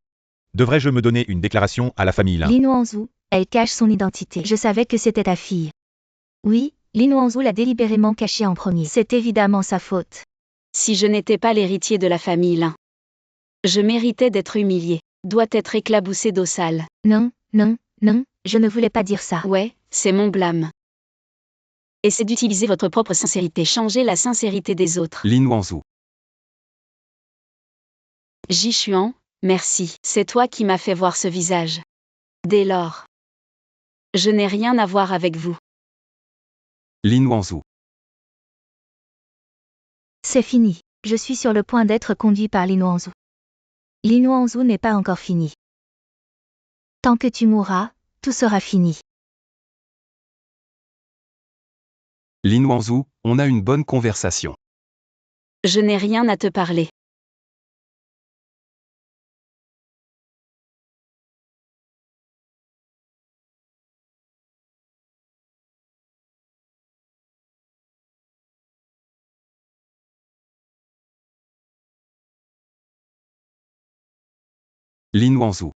Devrais-je me donner une déclaration à la famille Lin? Lin Wangzhou, elle cache son identité. Je savais que c'était ta fille. Oui, Lin Wangzhou l'a délibérément cachée en premier. C'est évidemment sa faute. Si je n'étais pas l'héritier de la famille Lin, je méritais d'être humilié. Doit être éclaboussé d'eau sale. Non, non, non, je ne voulais pas dire ça. Ouais, c'est mon blâme. Et c'est d'utiliser votre propre sincérité. Changer la sincérité des autres. Lin Wangzhou. Jishuan, merci. C'est toi qui m'as fait voir ce visage. Dès lors, je n'ai rien à voir avec vous. Lin Wangzhou. C'est fini. Je suis sur le point d'être conduit par Lin Wangzhou. Lin Wangzhou n'est pas encore fini. Tant que tu mourras, tout sera fini. Lin Wangzhou, on a une bonne conversation. Je n'ai rien à te parler. Lin Wangzhou.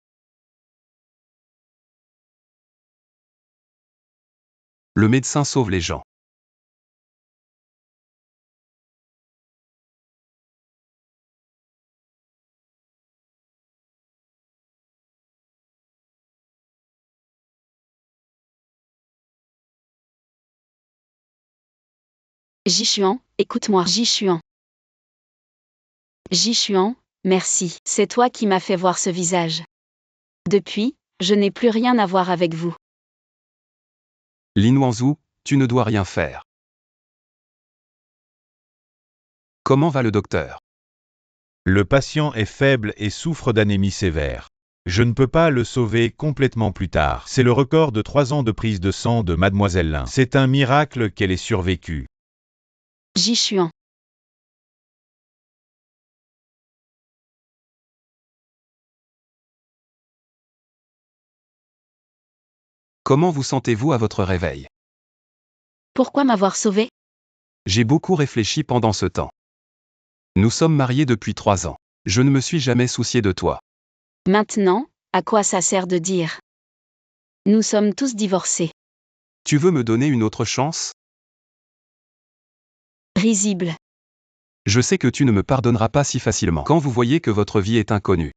Le médecin sauve les gens. Jishuan, écoute-moi. Jishuan. Jishuan, merci. C'est toi qui m'as fait voir ce visage. Depuis, je n'ai plus rien à voir avec vous. Lin Wangzhou, tu ne dois rien faire. Comment va le docteur? Le patient est faible et souffre d'anémie sévère. Je ne peux pas le sauver complètement plus tard. C'est le record de 3 ans de prise de sang de Mademoiselle Lin. C'est un miracle qu'elle ait survécu. Jishuan. Comment vous sentez-vous à votre réveil? Pourquoi m'avoir sauvé? J'ai beaucoup réfléchi pendant ce temps. Nous sommes mariés depuis 3 ans. Je ne me suis jamais soucié de toi. Maintenant, à quoi ça sert de dire? Nous sommes tous divorcés. Tu veux me donner une autre chance? Risible. Je sais que tu ne me pardonneras pas si facilement quand vous voyez que votre vie est inconnue.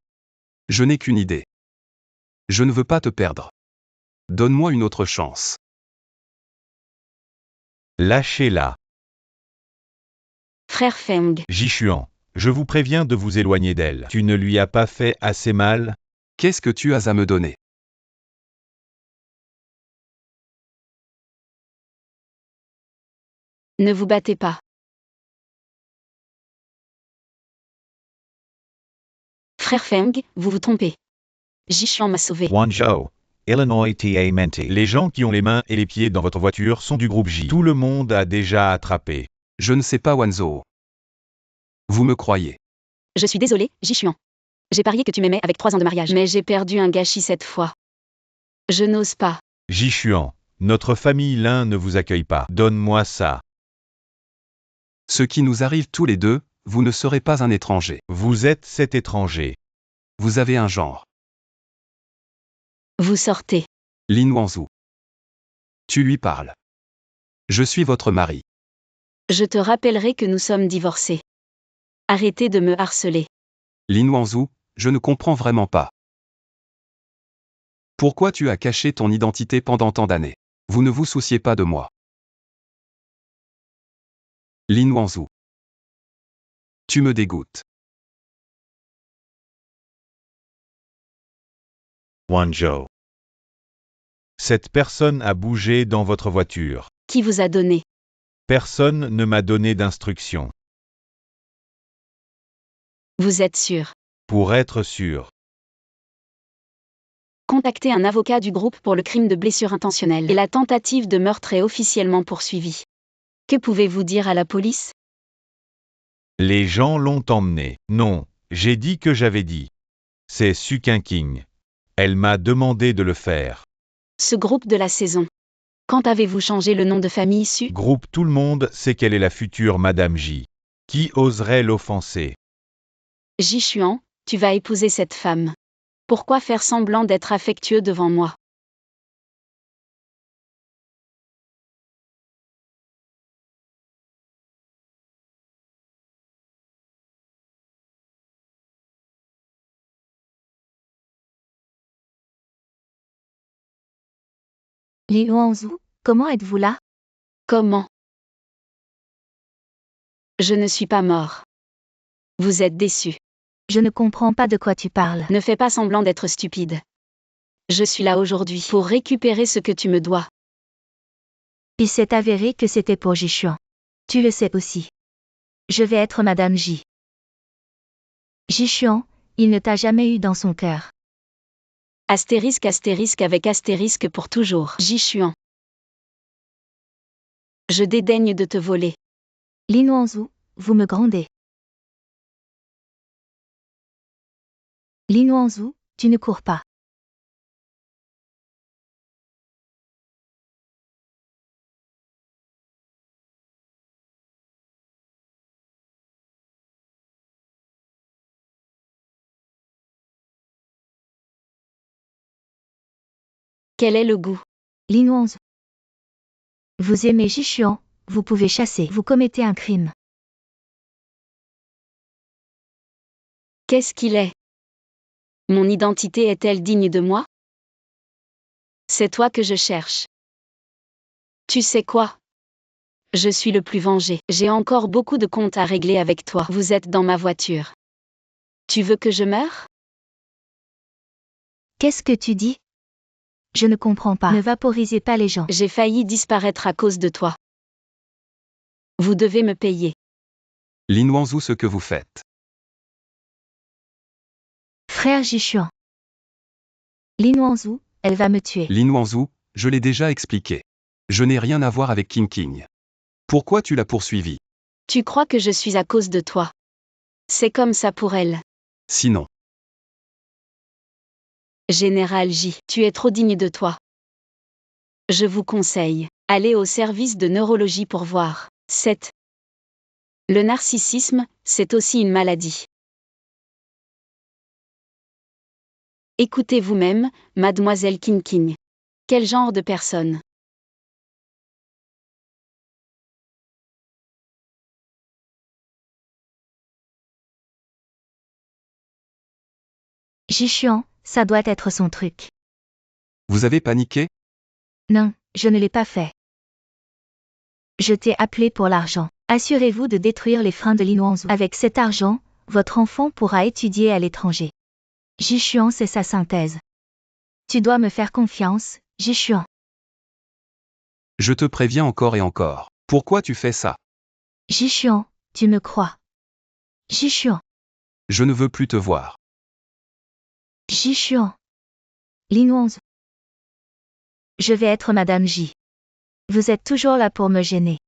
Je n'ai qu'une idée. Je ne veux pas te perdre. Donne-moi une autre chance. Lâchez-la. Frère Feng. Jishuan, je vous préviens de vous éloigner d'elle. Tu ne lui as pas fait assez mal? Qu'est-ce que tu as à me donner? Ne vous battez pas. Frère Feng, vous vous trompez. Jishuan m'a sauvé. Guangzhou, Illinois TA Menti. Les gens qui ont les mains et les pieds dans votre voiture sont du groupe J. Tout le monde a déjà attrapé. Je ne sais pas Wanzhou. Vous me croyez? Je suis désolé, Jishuan. J'ai parié que tu m'aimais avec 3 ans de mariage. Mais j'ai perdu un gâchis cette fois. Je n'ose pas. Jishuan, notre famille l'un ne vous accueille pas. Donne-moi ça. Ce qui nous arrive tous les deux, vous ne serez pas un étranger. Vous êtes cet étranger. Vous avez un genre. Vous sortez. Lin Wanzhou. Tu lui parles. Je suis votre mari. Je te rappellerai que nous sommes divorcés. Arrêtez de me harceler. Lin Wanzhou, je ne comprends vraiment pas. Pourquoi tu as caché ton identité pendant tant d'années? Vous ne vous souciez pas de moi. Lin Wanzhou. Tu me dégoûtes. Guangzhou. Cette personne a bougé dans votre voiture. Qui vous a donné? Personne ne m'a donné d'instructions. Vous êtes sûr? Pour être sûr. Contactez un avocat du groupe pour le crime de blessure intentionnelle. Et la tentative de meurtre est officiellement poursuivie. Que pouvez-vous dire à la police? Les gens l'ont emmené. Non, j'ai dit que j'avais dit. C'est Su King. Elle m'a demandé de le faire. Ce groupe de la saison. Quand avez-vous changé le nom de famille Su? Groupe tout le monde sait qu'elle est la future Madame J. Qui oserait l'offenser? Jishuan, tu vas épouser cette femme. Pourquoi faire semblant d'être affectueux devant moi? Li Wanzhou, comment êtes-vous là? Comment? Je ne suis pas mort. Vous êtes déçu. Je ne comprends pas de quoi tu parles. Ne fais pas semblant d'être stupide. Je suis là aujourd'hui pour récupérer ce que tu me dois. Il s'est avéré que c'était pour Jishuan. Tu le sais aussi. Je vais être Madame J. Jishuan, il ne t'a jamais eu dans son cœur. Astérisque avec astérisque pour toujours. Jishuan. Je dédaigne de te voler. Lin Wanzhou, vous me grondez. Lin Wanzhou, tu ne cours pas. Quel est le goût? Lin Wanzhou. Vous aimez Jishuan, vous pouvez chasser. Vous commettez un crime. Qu'est-ce qu'il est? Mon identité est-elle digne de moi? C'est toi que je cherche. Tu sais quoi? Je suis le plus vengé. J'ai encore beaucoup de comptes à régler avec toi. Vous êtes dans ma voiture. Tu veux que je meure? Qu'est-ce que tu dis? Je ne comprends pas. Ne vaporisez pas les gens. J'ai failli disparaître à cause de toi. Vous devez me payer. Lin Wanzhou, ce que vous faites. Frère Jishuan. Lin Wanzhou, elle va me tuer. Lin Wanzhou, je l'ai déjà expliqué. Je n'ai rien à voir avec King. Pourquoi tu l'as poursuivi? Tu crois que je suis à cause de toi? C'est comme ça pour elle. Sinon. Général J, tu es trop digne de toi. Je vous conseille, allez au service de neurologie pour voir. 7. Le narcissisme, c'est aussi une maladie. Écoutez vous-même, mademoiselle King. Quel genre de personne? Jishuan, ça doit être son truc. Vous avez paniqué? Non, je ne l'ai pas fait. Je t'ai appelé pour l'argent. Assurez-vous de détruire les freins de Linwanzhou. Avec cet argent, votre enfant pourra étudier à l'étranger. Jishuan, c'est sa synthèse. Tu dois me faire confiance, Jishuan. Je te préviens encore et encore. Pourquoi tu fais ça? Jishuan, tu me crois. Jishuan. Je ne veux plus te voir. Jishuan. Linwanzhou. Je vais être Madame J. Vous êtes toujours là pour me gêner.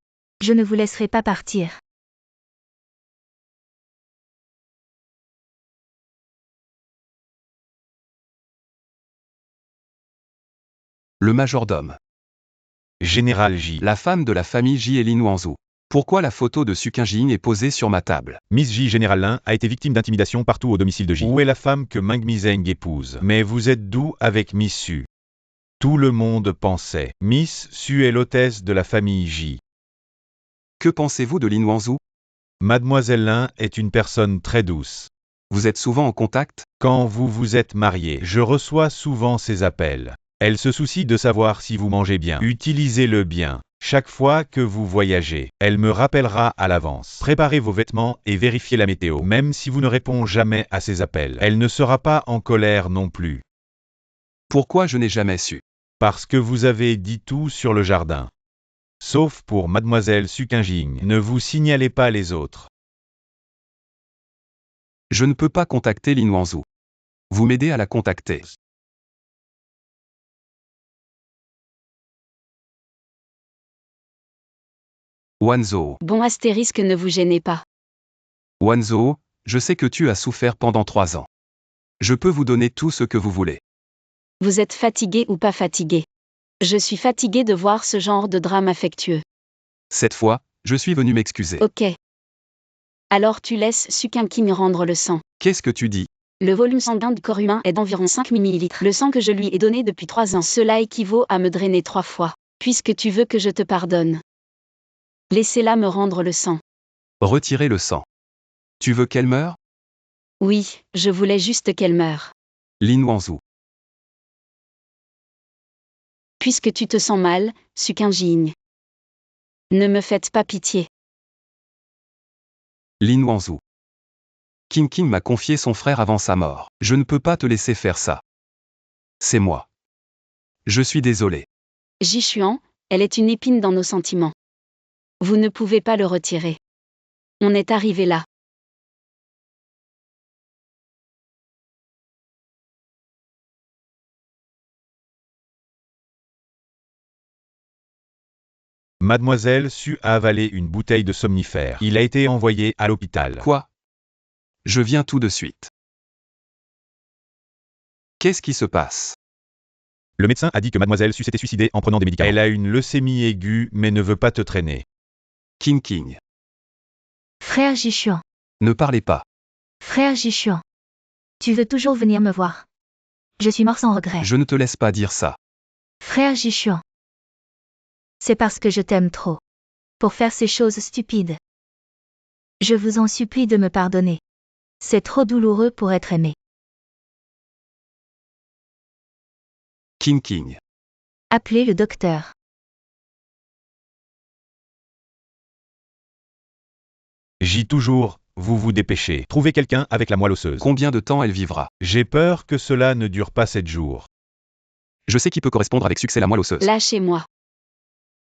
Je ne vous laisserai pas partir. Le majordome. Général J. La femme de la famille J est Linwanzhou. Pourquoi la photo de Su Qingjing est posée sur ma table? Miss J. Général Lin a été victime d'intimidation partout au domicile de J. Où est la femme que Meng Mizeng épouse? Mais vous êtes doux avec Miss Su. Tout le monde pensait. Miss Su est l'hôtesse de la famille J. Que pensez-vous de Linwanzhou? Mademoiselle Lin est une personne très douce. Vous êtes souvent en contact? Quand vous vous êtes marié, je reçois souvent ses appels. Elle se soucie de savoir si vous mangez bien. Utilisez-le bien. Chaque fois que vous voyagez, elle me rappellera à l'avance. Préparez vos vêtements et vérifiez la météo. Même si vous ne répondez jamais à ses appels, elle ne sera pas en colère non plus. Pourquoi je n'ai jamais su? Parce que vous avez dit tout sur le jardin. Sauf pour Mademoiselle Su Qingjing. Ne vous signalez pas les autres. Je ne peux pas contacter Linwanzhou. Vous m'aidez à la contacter. Wanzhou. Bon astérisque, ne vous gênez pas. Wanzhou, je sais que tu as souffert pendant 3 ans. Je peux vous donner tout ce que vous voulez. Vous êtes fatigué ou pas fatigué? Je suis fatigué de voir ce genre de drame affectueux. Cette fois, je suis venu m'excuser. Ok. Alors tu laisses Su Qingjing rendre le sang. Qu'est-ce que tu dis? Le volume sanguin du corps humain est d'environ 5 ml. Le sang que je lui ai donné depuis 3 ans, cela équivaut à me drainer 3 fois. Puisque tu veux que je te pardonne, laissez-la me rendre le sang. Retirez le sang. Tu veux qu'elle meure? Oui, je voulais juste qu'elle meure. Linwanzhou. Puisque tu te sens mal, Su Qingjing, ne me faites pas pitié. Linwanzhou. Qingjing m'a confié son frère avant sa mort. Je ne peux pas te laisser faire ça. C'est moi. Je suis désolé. Jishuan, elle est une épine dans nos sentiments. Vous ne pouvez pas le retirer. On est arrivé là. Mademoiselle Su a avalé une bouteille de somnifère. Il a été envoyé à l'hôpital. Quoi? Je viens tout de suite. Qu'est-ce qui se passe? Le médecin a dit que Mademoiselle Su s'était suicidée en prenant des médicaments. Elle a une leucémie aiguë mais ne veut pas te traîner. Qingjing. Frère Jishuan. Ne parlez pas. Frère Jishuan. Tu veux toujours venir me voir. Je suis mort sans regret. Je ne te laisse pas dire ça. Frère Jishuan. C'est parce que je t'aime trop. Pour faire ces choses stupides. Je vous en supplie de me pardonner. C'est trop douloureux pour être aimé. Qingjing. Appelez le docteur. J toujours, vous vous dépêchez. Trouvez quelqu'un avec la moelle osseuse. Combien de temps elle vivra? J'ai peur que cela ne dure pas 7 jours. Je sais qui peut correspondre avec succès la moelle osseuse. Lâchez-moi.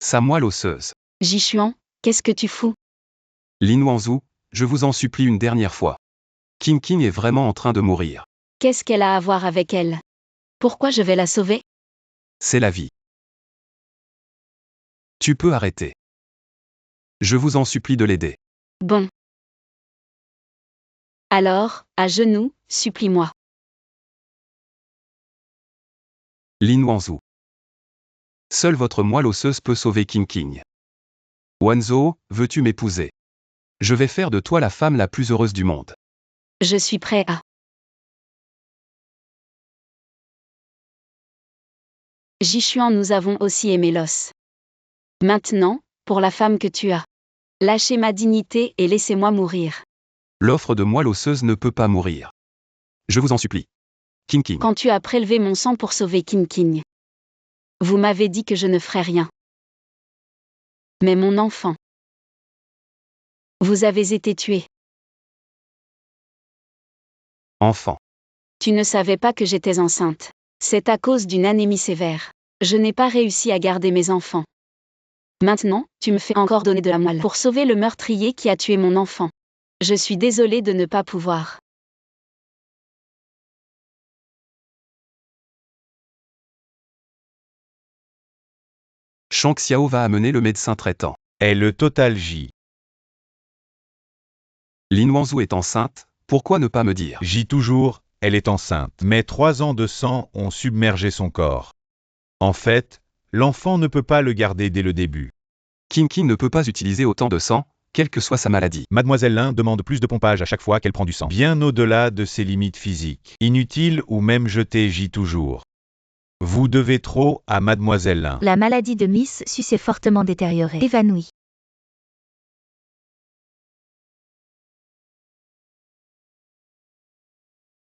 Sa moelle osseuse. Jishuan, qu'est-ce que tu fous? Linwanzhou, je vous en supplie une dernière fois. Qingjing est vraiment en train de mourir. Qu'est-ce qu'elle a à voir avec elle? Pourquoi je vais la sauver? C'est la vie. Tu peux arrêter. Je vous en supplie de l'aider. Bon. Alors, à genoux, supplie-moi. Linwanzhou. Seule votre moelle osseuse peut sauver Qingjing. Wanzhou, veux-tu m'épouser? Je vais faire de toi la femme la plus heureuse du monde. Je suis prêt à. Jishuan, nous avons aussi aimé l'os. Maintenant, pour la femme que tu as. Lâchez ma dignité et laissez-moi mourir. L'offre de moelle osseuse ne peut pas mourir. Je vous en supplie. King. Quand tu as prélevé mon sang pour sauver King, vous m'avez dit que je ne ferais rien. Mais mon enfant, vous avez été tué. Enfant. Tu ne savais pas que j'étais enceinte. C'est à cause d'une anémie sévère. Je n'ai pas réussi à garder mes enfants. Maintenant, tu me fais encore donner de la moelle pour sauver le meurtrier qui a tué mon enfant. Je suis désolée de ne pas pouvoir. Shang Xiao va amener le médecin traitant. Est le total J. Lin Wanzhou est enceinte, pourquoi ne pas me dire? J toujours, elle est enceinte. Mais 3 ans de sang ont submergé son corps. En fait, l'enfant ne peut pas le garder dès le début. King ne peut pas utiliser autant de sang, quelle que soit sa maladie. Mademoiselle Lin demande plus de pompage à chaque fois qu'elle prend du sang. Bien au-delà de ses limites physiques. Inutile ou même jeté J toujours. Vous devez trop à Mademoiselle Lin. La maladie de Miss Su s'est fortement détériorée. Évanouie.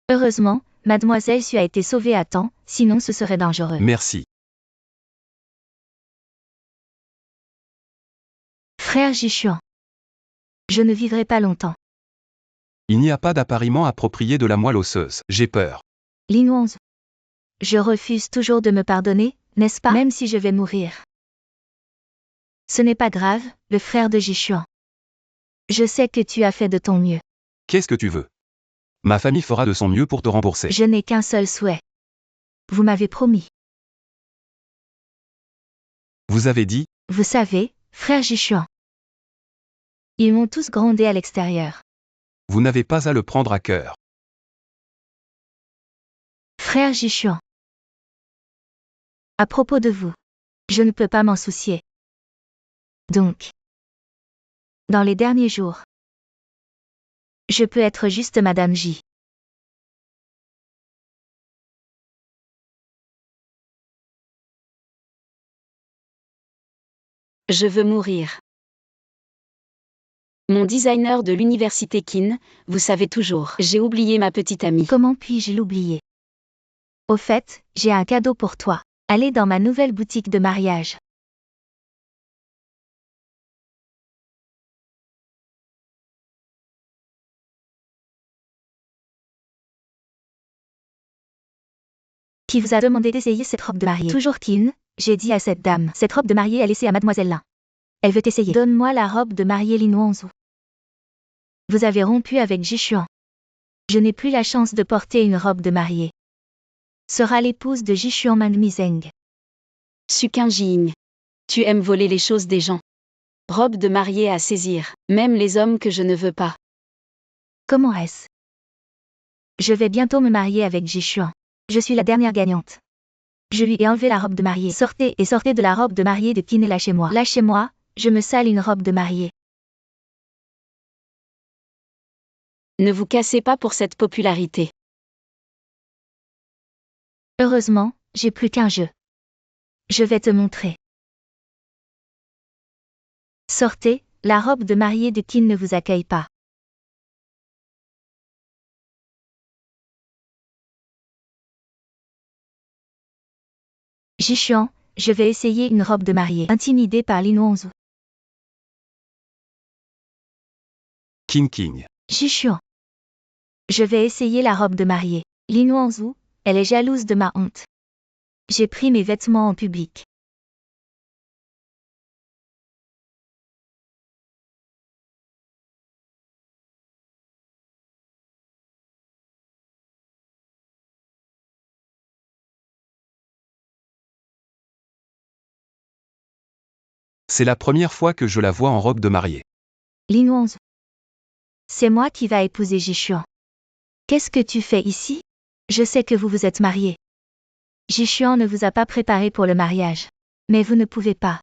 Heureusement, Mademoiselle Su a été sauvée à temps, sinon ce serait dangereux. Merci. Frère Jishuan. Je ne vivrai pas longtemps. Il n'y a pas d'appariement approprié de la moelle osseuse. J'ai peur. Lin Wanzhou. Je refuse toujours de me pardonner, n'est-ce pas? Même si je vais mourir. Ce n'est pas grave, le frère de Jishuan. Je sais que tu as fait de ton mieux. Qu'est-ce que tu veux? Ma famille fera de son mieux pour te rembourser. Je n'ai qu'un seul souhait. Vous m'avez promis. Vous avez dit? Vous savez, frère Jishuan. Ils m'ont tous grondé à l'extérieur. Vous n'avez pas à le prendre à cœur. Frère Jishuan. À propos de vous. Je ne peux pas m'en soucier. Donc. Dans les derniers jours. Je peux être juste Madame J. Je veux mourir. Mon designer de l'université Qin, vous savez toujours. J'ai oublié ma petite amie. Comment puis-je l'oublier? Au fait, j'ai un cadeau pour toi. Allez dans ma nouvelle boutique de mariage. Qui vous a demandé d'essayer cette robe de mariée? Toujours Qin, j'ai dit à cette dame. Cette robe de mariée est laissée à Mademoiselle Lin. Elle veut essayer. Donne-moi la robe de mariée Lin Wanzhou. Vous avez rompu avec Jishuan. Je n'ai plus la chance de porter une robe de mariée. Sera l'épouse de Jishuan Manmizeng. Suqing Jiying. Tu aimes voler les choses des gens. Robe de mariée à saisir, même les hommes que je ne veux pas. Comment est-ce? Je vais bientôt me marier avec Jishuan. Je suis la dernière gagnante. Je lui ai enlevé la robe de mariée. Sortez et sortez de la robe de mariée de Qin et lâchez-moi. Lâchez-moi, je me sale une robe de mariée. Ne vous cassez pas pour cette popularité. Heureusement, j'ai plus qu'un jeu. Je vais te montrer. Sortez, la robe de mariée de Qin ne vous accueille pas. Jishuan, je vais essayer une robe de mariée. Intimidé par Lin Wanzhou. King. Jishuan. Je vais essayer la robe de mariée. Lin Wanzhou, elle est jalouse de ma honte. J'ai pris mes vêtements en public. C'est la première fois que je la vois en robe de mariée. Lin Wanzhou. C'est moi qui va épouser Jishuan. Qu'est-ce que tu fais ici? Je sais que vous vous êtes mariés. Jishuan ne vous a pas préparé pour le mariage. Mais vous ne pouvez pas.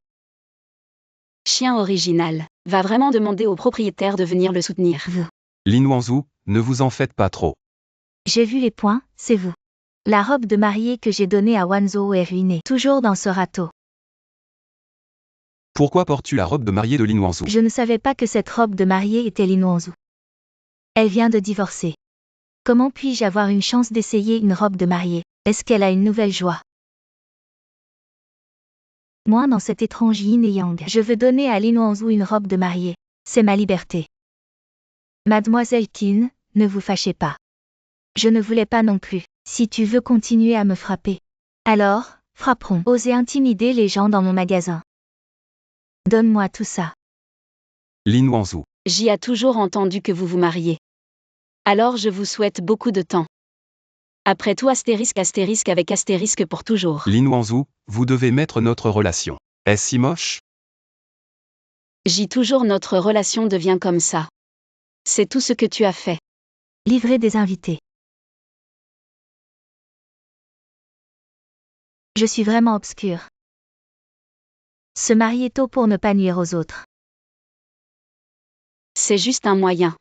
Chien original, va vraiment demander au propriétaire de venir le soutenir. Vous. Lin Wanzhou, ne vous en faites pas trop. J'ai vu les points, c'est vous. La robe de mariée que j'ai donnée à Wanzhou est ruinée. Toujours dans ce râteau. Pourquoi portes-tu la robe de mariée de Lin Wanzhou? Je ne savais pas que cette robe de mariée était Lin Wanzhou. Elle vient de divorcer. Comment puis-je avoir une chance d'essayer une robe de mariée? Est-ce qu'elle a une nouvelle joie? Moi dans cet étrange yin et yang, je veux donner à Lin Wangzhou une robe de mariée. C'est ma liberté. Mademoiselle Qin, ne vous fâchez pas. Je ne voulais pas non plus. Si tu veux continuer à me frapper, alors, frapperons. Oser intimider les gens dans mon magasin. Donne-moi tout ça. Lin Wangzhou. J'y ai toujours entendu que vous vous mariez. Alors je vous souhaite beaucoup de temps. Après tout astérisque avec astérisque pour toujours. Lin Wangzhou, vous devez mettre notre relation. Est-ce si moche? J'y toujours notre relation devient comme ça. C'est tout ce que tu as fait. Livrer des invités. Je suis vraiment obscure. Se marier tôt pour ne pas nuire aux autres. C'est juste un moyen.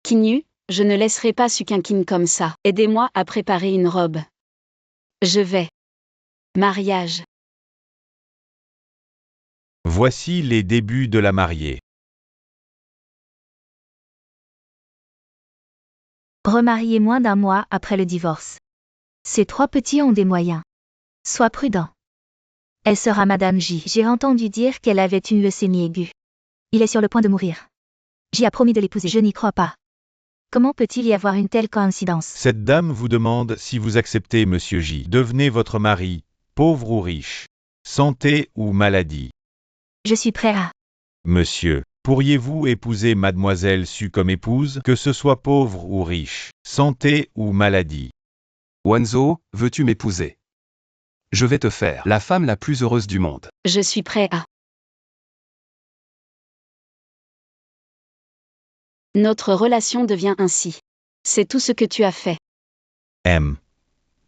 Kinyu, je ne laisserai pas Sukinkin comme ça. Aidez-moi à préparer une robe. Je vais. Mariage. Voici les débuts de la mariée. Remarier moins d'un mois après le divorce. Ces trois petits ont des moyens. Sois prudent. Elle sera Madame J. J'ai entendu dire qu'elle avait une leucémie aiguë. Il est sur le point de mourir. J a promis de l'épouser. Je n'y crois pas. Comment peut-il y avoir une telle coïncidence? Cette dame vous demande si vous acceptez Monsieur J. Devenez votre mari, pauvre ou riche, santé ou maladie. Je suis prêt à. Monsieur, pourriez-vous épouser Mademoiselle Su comme épouse, que ce soit pauvre ou riche, santé ou maladie? Wanzhou, veux-tu m'épouser? Je vais te faire la femme la plus heureuse du monde. Je suis prêt à. Notre relation devient ainsi. C'est tout ce que tu as fait. M.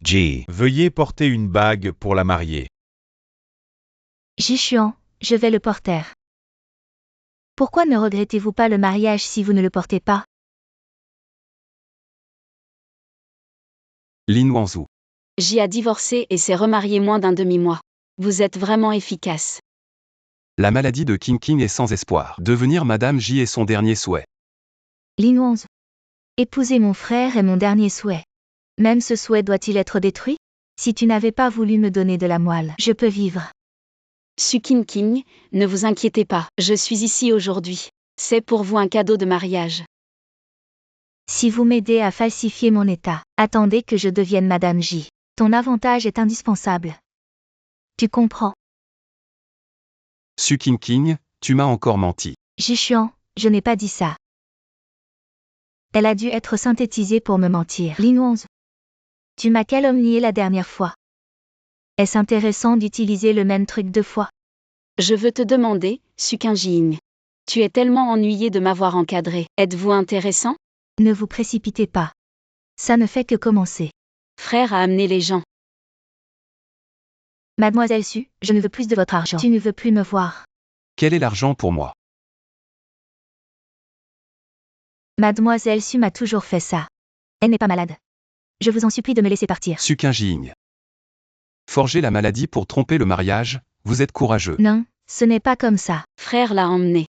J. Veuillez porter une bague pour la mariée. Jishuan, je vais le porter. Pourquoi ne regrettez-vous pas le mariage si vous ne le portez pas? Lin Wangzhou. J a divorcé et s'est remarié moins d'un demi-mois. Vous êtes vraiment efficace. La maladie de Kinkin est sans espoir. Devenir Madame J est son dernier souhait. Lin Wangzhou. Épouser mon frère est mon dernier souhait. Même ce souhait doit-il être détruit? Si tu n'avais pas voulu me donner de la moelle, je peux vivre. Sukinkin, ne vous inquiétez pas, je suis ici aujourd'hui. C'est pour vous un cadeau de mariage. Si vous m'aidez à falsifier mon état, attendez que je devienne Madame J. Ton avantage est indispensable. Tu comprends? Sukinkin, tu m'as encore menti. Jishuan, je n'ai pas dit ça. Elle a dû être synthétisée pour me mentir. Lin Wangzhou. Tu m'as calomnié la dernière fois. Est-ce intéressant d'utiliser le même truc deux fois? Je veux te demander, Sukinjin. Tu es tellement ennuyé de m'avoir encadré. Êtes-vous intéressant? Ne vous précipitez pas. Ça ne fait que commencer. Frère a amené les gens. Mademoiselle Su, je ne veux plus de votre argent. Tu ne veux plus me voir. Quel est l'argent pour moi? Mademoiselle Su m'a toujours fait ça. Elle n'est pas malade. Je vous en supplie de me laisser partir. Sukinjin. Forger la maladie pour tromper le mariage, vous êtes courageux. Non, ce n'est pas comme ça. Frère l'a emmené.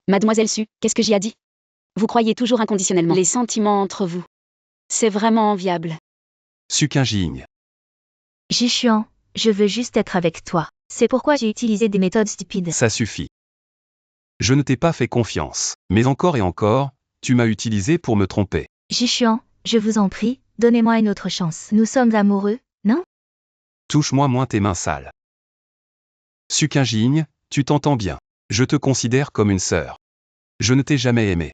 Mademoiselle Su, qu'est-ce que j'y ai dit? Vous croyez toujours inconditionnellement les sentiments entre vous. C'est vraiment enviable. Sukinjin. Jishuan, je veux juste être avec toi. C'est pourquoi j'ai utilisé des méthodes stupides. Ça suffit. Je ne t'ai pas fait confiance. Mais encore et encore, tu m'as utilisé pour me tromper. Jishuan, je vous en prie, donnez-moi une autre chance. Nous sommes amoureux, non? Touche-moi moins tes mains sales. Sukinjin, tu t'entends bien. Je te considère comme une sœur. Je ne t'ai jamais aimé.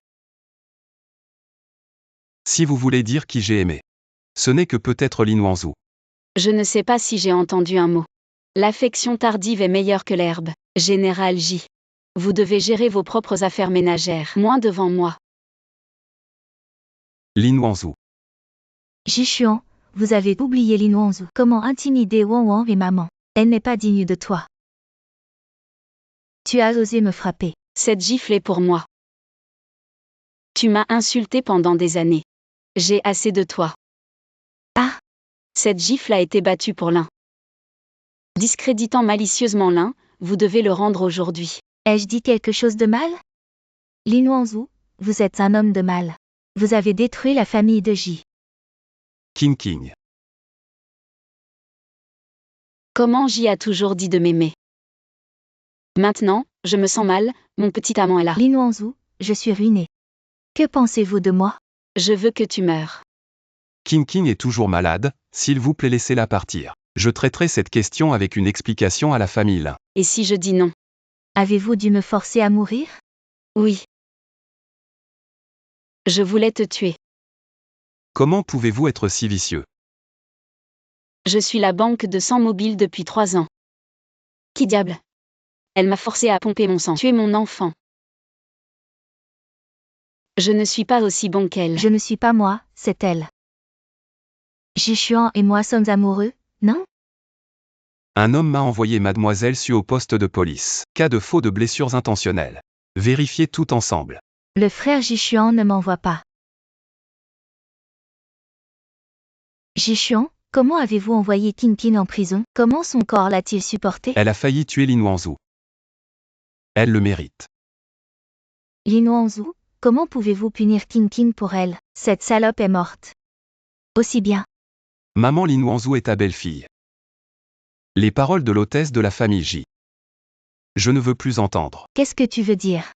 Si vous voulez dire qui j'ai aimé, ce n'est que peut-être Lin Wangzhou. Je ne sais pas si j'ai entendu un mot. L'affection tardive est meilleure que l'herbe. Général J. Vous devez gérer vos propres affaires ménagères, moins devant moi. Lin Wangzhou. Jishuan, vous avez oublié Lin Wangzhou. Comment intimider Wang Wang et maman? Elle n'est pas digne de toi. Tu as osé me frapper. Cette gifle est pour moi. Tu m'as insulté pendant des années. J'ai assez de toi. Ah! Cette gifle a été battue pour l'un. Discréditant malicieusement l'un, vous devez le rendre aujourd'hui. Ai-je dit quelque chose de mal? Lin Wangzhou, vous êtes un homme de mal. Vous avez détruit la famille de J. King King. Comment J a toujours dit de m'aimer. Maintenant, je me sens mal, mon petit amant est là. Lin Wangzhou, je suis ruiné. Que pensez-vous de moi? Je veux que tu meures. King King est toujours malade, s'il vous plaît laissez-la partir. Je traiterai cette question avec une explication à la famille Lin. Et si je dis non? Avez-vous dû me forcer à mourir? Oui. Je voulais te tuer. Comment pouvez-vous être si vicieux? Je suis la banque de sang mobile depuis 3 ans. Qui diable? Elle m'a forcé à pomper mon sang. Tuer mon enfant. Je ne suis pas aussi bon qu'elle. Je ne suis pas moi, c'est elle. Jishuan et moi sommes amoureux, non? Un homme m'a envoyé Mademoiselle Su au poste de police. Cas de faux de blessures intentionnelles. Vérifiez tout ensemble. Le frère Jishuan ne m'envoie pas. Jishuan, comment avez-vous envoyé King King en prison? Comment son corps l'a-t-il supporté? Elle a failli tuer Lin Wangzhou. Elle le mérite. Lin Wangzhou, comment pouvez-vous punir King King pour elle? Cette salope est morte. Aussi bien. Maman Lin Wangzhou est ta belle-fille. Les paroles de l'hôtesse de la famille J. Je ne veux plus entendre. Qu'est-ce que tu veux dire?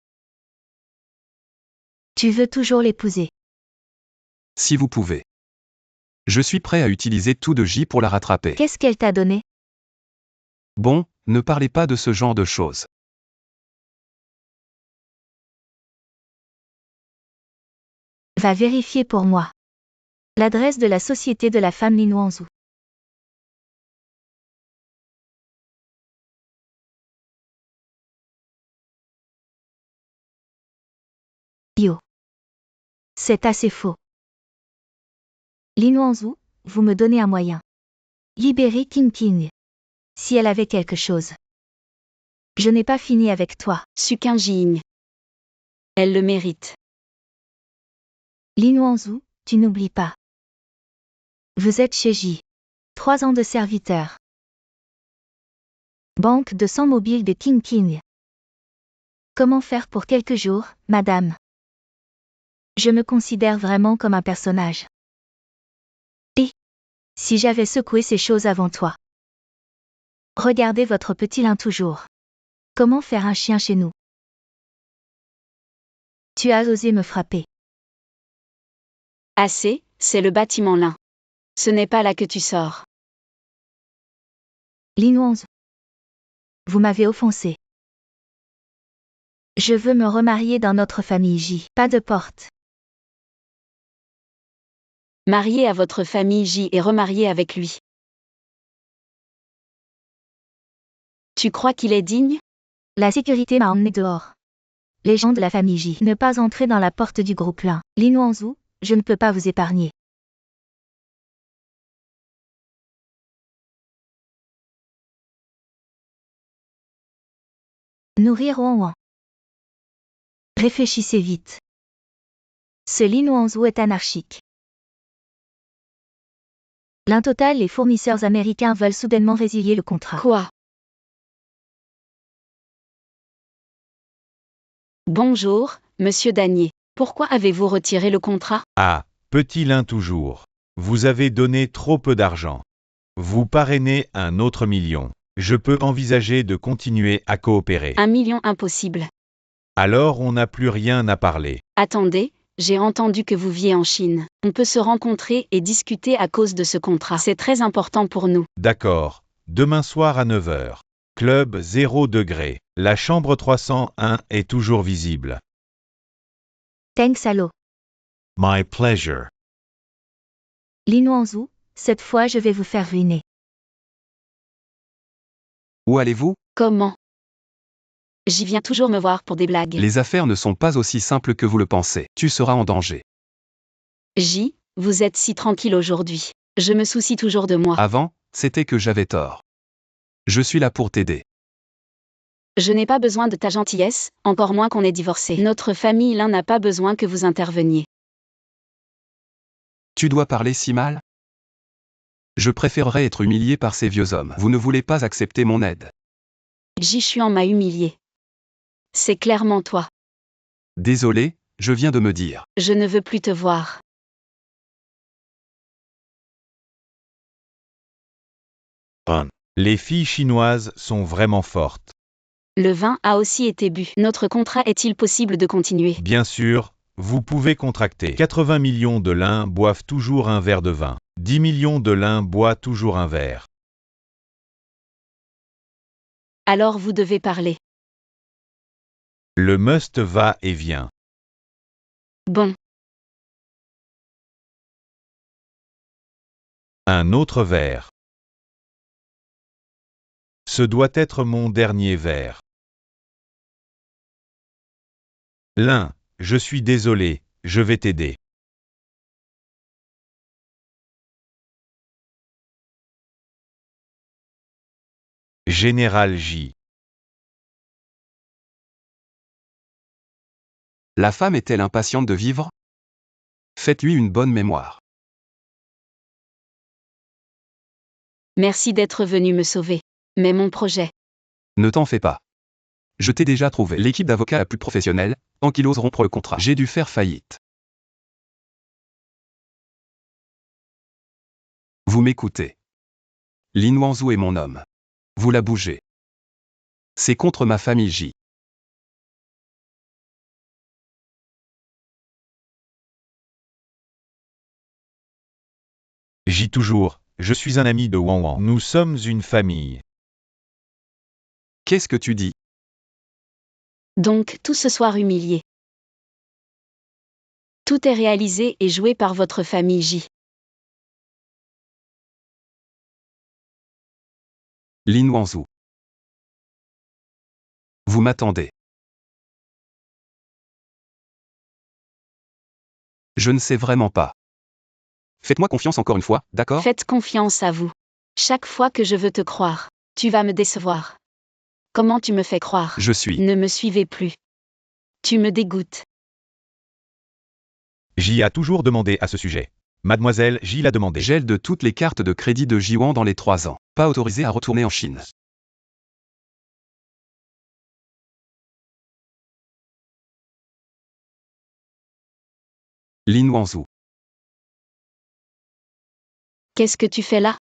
Tu veux toujours l'épouser. Si vous pouvez. Je suis prêt à utiliser tout de J pour la rattraper. Qu'est-ce qu'elle t'a donné? Bon, ne parlez pas de ce genre de choses. Va vérifier pour moi. L'adresse de la société de la femme Lin Wangzhou. Yo. C'est assez faux. Lin Wangzhou, vous me donnez un moyen. Libérez King King. Si elle avait quelque chose. Je n'ai pas fini avec toi. Su qu'un Jing. Elle le mérite. Lin Wangzhou, tu n'oublies pas. Vous êtes chez J. 3 ans de serviteur. Banque de sang mobile de King King. Comment faire pour quelques jours, madame? Je me considère vraiment comme un personnage. Et si j'avais secoué ces choses avant toi? Regardez votre petit Lin toujours. Comment faire un chien chez nous? Tu as osé me frapper. Assez, c'est le bâtiment Lin. Ce n'est pas là que tu sors. Lin Wangzhou. Vous m'avez offensé. Je veux me remarier dans notre famille J. Pas de porte. Marié à votre famille J et remarié avec lui. Tu crois qu'il est digne? La sécurité m'a emmené dehors. Les gens de la famille J. Ne pas entrer dans la porte du groupe Lin. Lin Wangzhou, je ne peux pas vous épargner. Nourrir Wang. Réfléchissez vite. Ce Lin Wangzhou est anarchique. L'Intotal, les fournisseurs américains veulent soudainement résilier le contrat. Quoi? Bonjour, monsieur Danier. Pourquoi avez-vous retiré le contrat? Ah, petit Lin toujours. Vous avez donné trop peu d'argent. Vous parrainez un autre million. Je peux envisager de continuer à coopérer. 1 million impossible. Alors on n'a plus rien à parler. Attendez, j'ai entendu que vous viviez en Chine. On peut se rencontrer et discuter à cause de ce contrat. C'est très important pour nous. D'accord. Demain soir à 9 h. Club 0 degré. La chambre 301 est toujours visible. Thanks Allo. My pleasure. Lin Wangzhou, cette fois je vais vous faire ruiner. Où allez-vous? Comment? J'y viens toujours me voir pour des blagues. Les affaires ne sont pas aussi simples que vous le pensez. Tu seras en danger. J, vous êtes si tranquille aujourd'hui. Je me soucie toujours de moi. Avant, c'était que j'avais tort. Je suis là pour t'aider. Je n'ai pas besoin de ta gentillesse, encore moins qu'on ait divorcé. Notre famille Lin n'a pas besoin que vous interveniez. Tu dois parler si mal? Je préférerais être humilié par ces vieux hommes. Vous ne voulez pas accepter mon aide. Jishuan m'a humilié. C'est clairement toi. Désolé, Je viens de me dire. Je ne veux plus te voir. Les filles chinoises sont vraiment fortes. Le vin a aussi été bu. Notre contrat est-il possible de continuer? Bien sûr, vous pouvez contracter. 80 millions de lins boivent toujours un verre de vin. 10 millions de lins boivent toujours un verre. Alors vous devez parler. Le must va et vient. Bon. Un autre verre. Ce doit être mon dernier verre. Lin, je suis désolé, je vais t'aider. Général J. La femme est-elle impatiente de vivre? Faites-lui une bonne mémoire. Merci d'être venu me sauver. Mais mon projet. Ne t'en fais pas. Je t'ai déjà trouvé l'équipe d'avocats la plus professionnelle, tant qu'ils osent rompre le contrat. J'ai dû faire faillite. Vous m'écoutez. Lin Wanzhou est mon homme. Vous la bougez. C'est contre ma famille J. J toujours, je suis un ami de Wang Wang. Nous sommes une famille. Qu'est-ce que tu dis? Donc, tout ce soir humilié. Tout est réalisé et joué par votre famille J. Lin Wanzhou. Vous m'attendez. Je ne sais vraiment pas. Faites-moi confiance encore une fois, d'accord? Faites confiance à vous. Chaque fois que je veux te croire, tu vas me décevoir. Comment tu me fais croire? Je suis. Ne me suivez plus. Tu me dégoûtes. J a toujours demandé à ce sujet. Mademoiselle J l'a demandé. Gel de toutes les cartes de crédit de Jiwan dans les 3 ans. Pas autorisé à retourner en Chine. Lin Wanzhou. Qu'est-ce que tu fais là?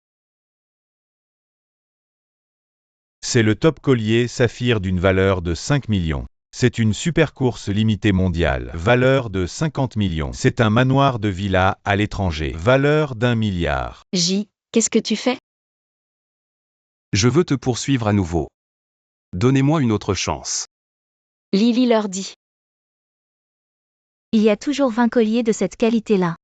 C'est le top collier saphir d'une valeur de 5 millions. C'est une super course limitée mondiale. Valeur de 50 millions. C'est un manoir de villa à l'étranger. Valeur d'1 milliard. J, qu'est-ce que tu fais? Je veux te poursuivre à nouveau. Donnez-moi une autre chance. Lily leur dit. Il y a toujours 20 colliers de cette qualité-là.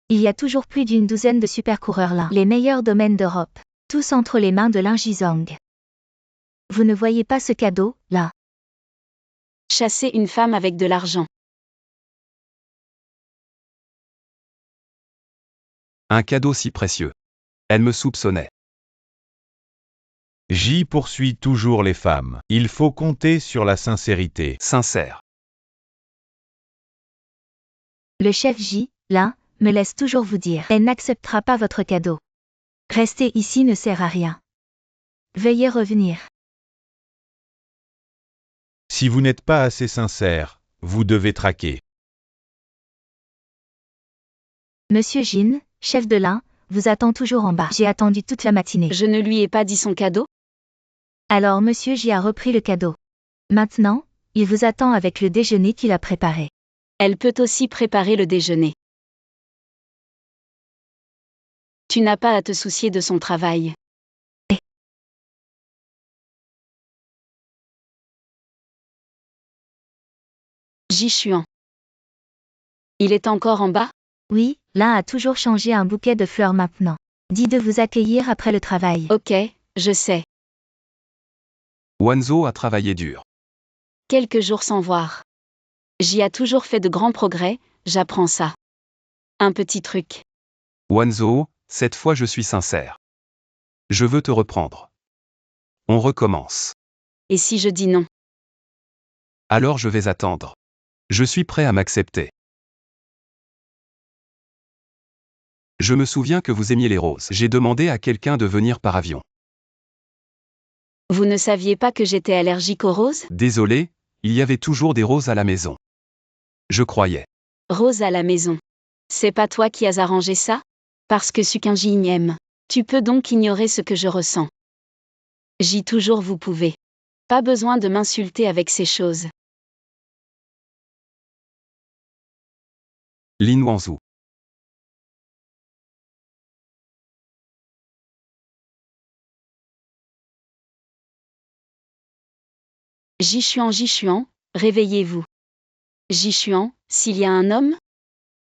Il y a toujours plus d'une douzaine de supercoureurs là. Les meilleurs domaines d'Europe. Tous entre les mains de Lin Jizong. Vous ne voyez pas ce cadeau, là? Chasser une femme avec de l'argent. Un cadeau si précieux. Elle me soupçonnait. J poursuit toujours les femmes. Il faut compter sur la sincérité. Sincère. Le chef J, là, me laisse toujours vous dire. Elle n'acceptera pas votre cadeau. Rester ici ne sert à rien. Veuillez revenir. Si vous n'êtes pas assez sincère, vous devez traquer. Monsieur Jin, chef de l'Ain, vous attend toujours en bas. J'ai attendu toute la matinée. Je ne lui ai pas dit son cadeau? Alors Monsieur J a repris le cadeau. Maintenant, il vous attend avec le déjeuner qu'il a préparé. Elle peut aussi préparer le déjeuner. Tu n'as pas à te soucier de son travail. Ji Xuan. Il est encore en bas? Oui, l'Ain a toujours changé un bouquet de fleurs maintenant. Dit de vous accueillir après le travail. Ok, je sais. Wanzhou a travaillé dur. Quelques jours sans voir. J'y a toujours fait de grands progrès, j'apprends ça. Un petit truc. Wanzhou, cette fois je suis sincère. Je veux te reprendre. On recommence. Et si je dis non? Alors je vais attendre. Je suis prêt à m'accepter. Je me souviens que vous aimiez les roses. J'ai demandé à quelqu'un de venir par avion. Vous ne saviez pas que j'étais allergique aux roses? Désolé, il y avait toujours des roses à la maison. Je croyais. Rose à la maison. C'est pas toi qui as arrangé ça? Parce que Sukinji aime. Tu peux donc ignorer ce que je ressens. J'y toujours vous pouvez. Pas besoin de m'insulter avec ces choses. Lin Wanzhou. Jishuan, réveillez-vous. Jishuan, s'il y a un homme?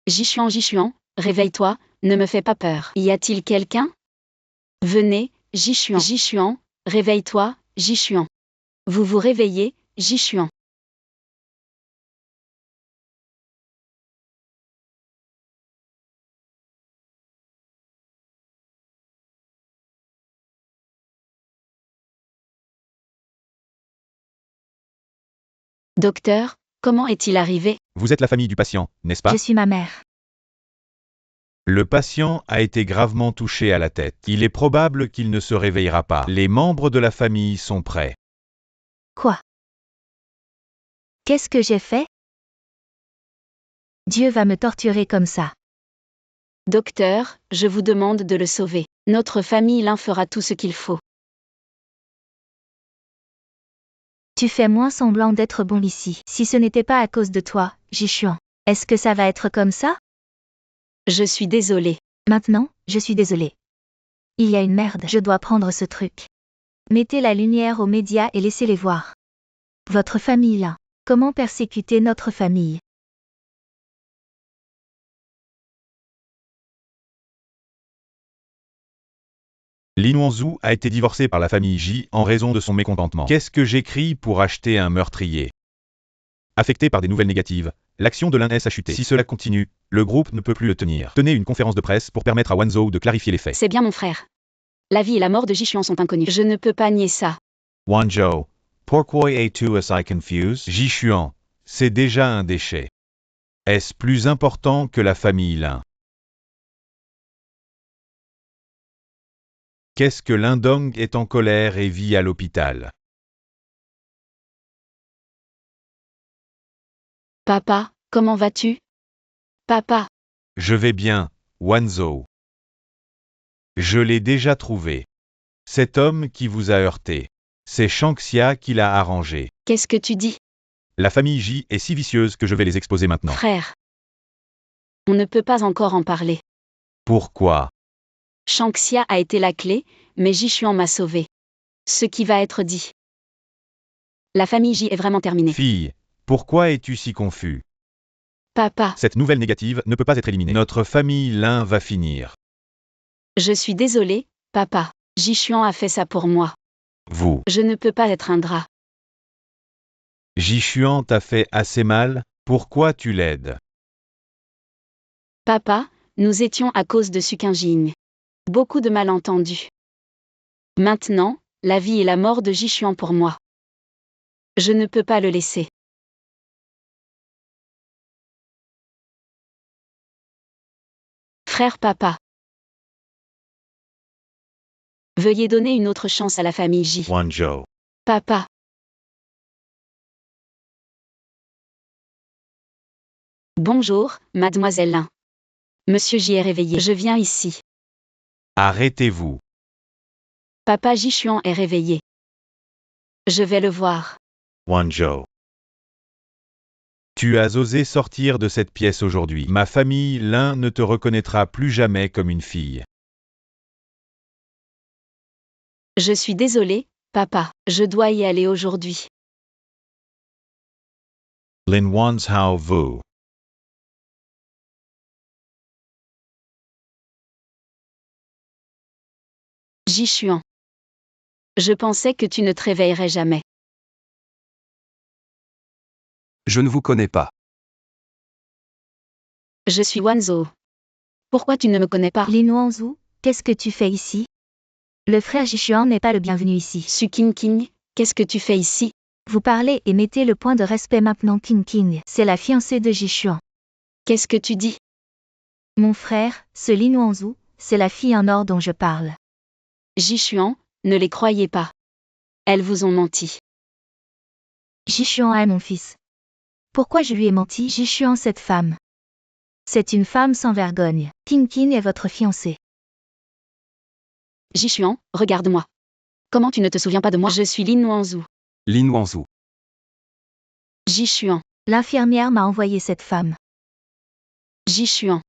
Jishuan, réveille-toi, ne me fais pas peur. Y a-t-il quelqu'un? Venez, Jishuan, réveille-toi, Jishuan. Vous vous réveillez, Jishuan. Docteur, comment est-il arrivé? Vous êtes la famille du patient, n'est-ce pas? Je suis ma mère. Le patient a été gravement touché à la tête. Il est probable qu'il ne se réveillera pas. Les membres de la famille sont prêts. Quoi? Qu'est-ce que j'ai fait? Dieu va me torturer comme ça. Docteur, je vous demande de le sauver. Notre famille Lin fera tout ce qu'il faut. Tu fais moins semblant d'être bon ici. Si ce n'était pas à cause de toi, Jishuan, est-ce que ça va être comme ça? Je suis désolée. Maintenant, je suis désolée. Il y a une merde, je dois prendre ce truc. Mettez la lumière aux médias et laissez-les voir. Votre famille là. Comment persécuter notre famille? Lin Wanzhou a été divorcé par la famille Ji en raison de son mécontentement. Qu'est-ce que j'écris pour acheter un meurtrier? Affecté par des nouvelles négatives, l'action de l'un a chuté. Si cela continue, le groupe ne peut plus le tenir. Tenez une conférence de presse pour permettre à Wanzhou de clarifier les faits. C'est bien mon frère. La vie et la mort de Jishuan sont inconnues. Je ne peux pas nier ça. Wanzhou, pourquoi es-tu si confuse? Jishuan, c'est déjà un déchet. Est-ce plus important que la famille Lin? Qu'est-ce que Lindong est en colère et vit à l'hôpital? Papa, comment vas-tu? Papa, Je vais bien, Wanzhou. Je l'ai déjà trouvé. Cet homme qui vous a heurté. C'est Shangxia qui l'a arrangé. qu'est-ce que tu dis? La famille J est si vicieuse que je vais les exposer maintenant. Frère. On ne peut pas encore en parler. Pourquoi? Shangxia a été la clé, mais Jishuan m'a sauvé. Ce qui va être dit. La famille J est vraiment terminée. Fille, pourquoi es-tu si confus? Papa, Cette nouvelle négative ne peut pas être éliminée. Notre famille Lin va finir. je suis désolée, papa. Jishuan a fait ça pour moi. Vous. Je ne peux pas être un drap. Jishuan t'a fait assez mal, pourquoi tu l'aides? Papa, nous étions à cause de Sukinjing. Beaucoup de malentendus. Maintenant, la vie et la mort de Jishuan pour moi. Je ne peux pas le laisser. Frère papa. Veuillez donner une autre chance à la famille J. Wanzhou. Papa. Bonjour, mademoiselle Lin. Monsieur J est réveillé. Je viens ici. Arrêtez-vous. Papa Jishuan est réveillé. Je vais le voir. Wanzhou. Tu as osé sortir de cette pièce aujourd'hui. Ma famille Lin ne te reconnaîtra plus jamais comme une fille. Je suis désolée, papa. Je dois y aller aujourd'hui. Lin Wanzhou Vu. Jishuan. Je pensais que tu ne te réveillerais jamais. Je ne vous connais pas. Je suis Wanzhou. Pourquoi tu ne me connais pas? Lin Wanzhou, qu'est-ce que tu fais ici? Le frère Jishuan n'est pas le bienvenu ici. Sukinking, qu'est-ce que tu fais ici? Vous parlez et mettez le point de respect maintenant. King, c'est la fiancée de Jishuan. Qu'est-ce que tu dis? Mon frère, ce Lin Wanzhou, c'est la fille en or dont je parle. Jishuan, ne les croyez pas. Elles vous ont menti. Jishuan est mon fils. Pourquoi je lui ai menti? Jishuan, cette femme. C'est une femme sans vergogne. Qin est votre fiancé. Jishuan, regarde-moi. Comment tu ne te souviens pas de moi? Je suis Lin Wanzhu. Lin Wanzhu. Jishuan. L'infirmière m'a envoyé cette femme. Jishuan.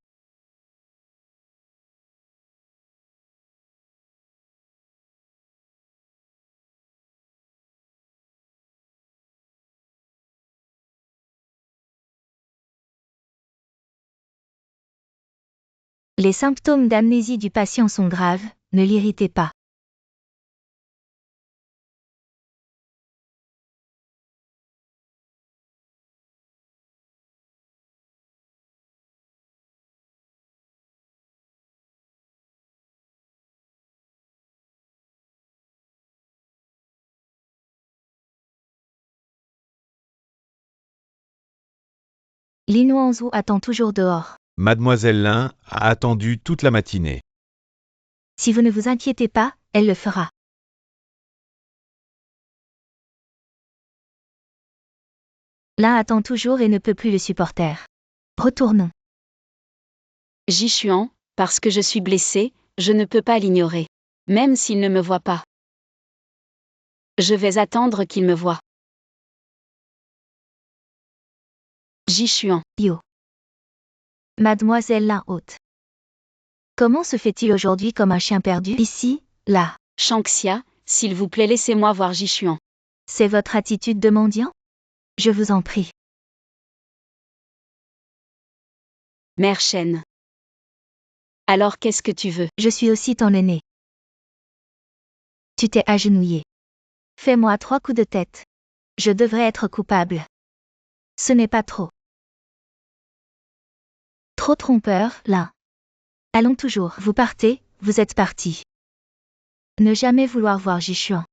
Les symptômes d'amnésie du patient sont graves, ne l'irritez pas. Lin Wanzhu attend toujours dehors. Mademoiselle Lin a attendu toute la matinée. Si vous ne vous inquiétez pas, elle le fera. Lin attend toujours et ne peut plus le supporter. Retournons. Jishuan, parce que je suis blessé, je ne peux pas l'ignorer. Même s'il ne me voit pas. Je vais attendre qu'il me voie. Jishuan. Yo. Mademoiselle Lin haute. Comment se fait-il aujourd'hui comme un chien perdu? Ici, là. Shanxia, s'il vous plaît, laissez-moi voir Jishuan. C'est votre attitude de mendiant? Je vous en prie. Mère Chen. Alors qu'est-ce que tu veux? Je suis aussi ton aîné. Tu t'es agenouillé. Fais-moi 3 coups de tête. Je devrais être coupable. Ce n'est pas trop. Trop trompeur, Lin. Allons toujours. Vous partez, vous êtes parti. Ne jamais vouloir voir Jishuan.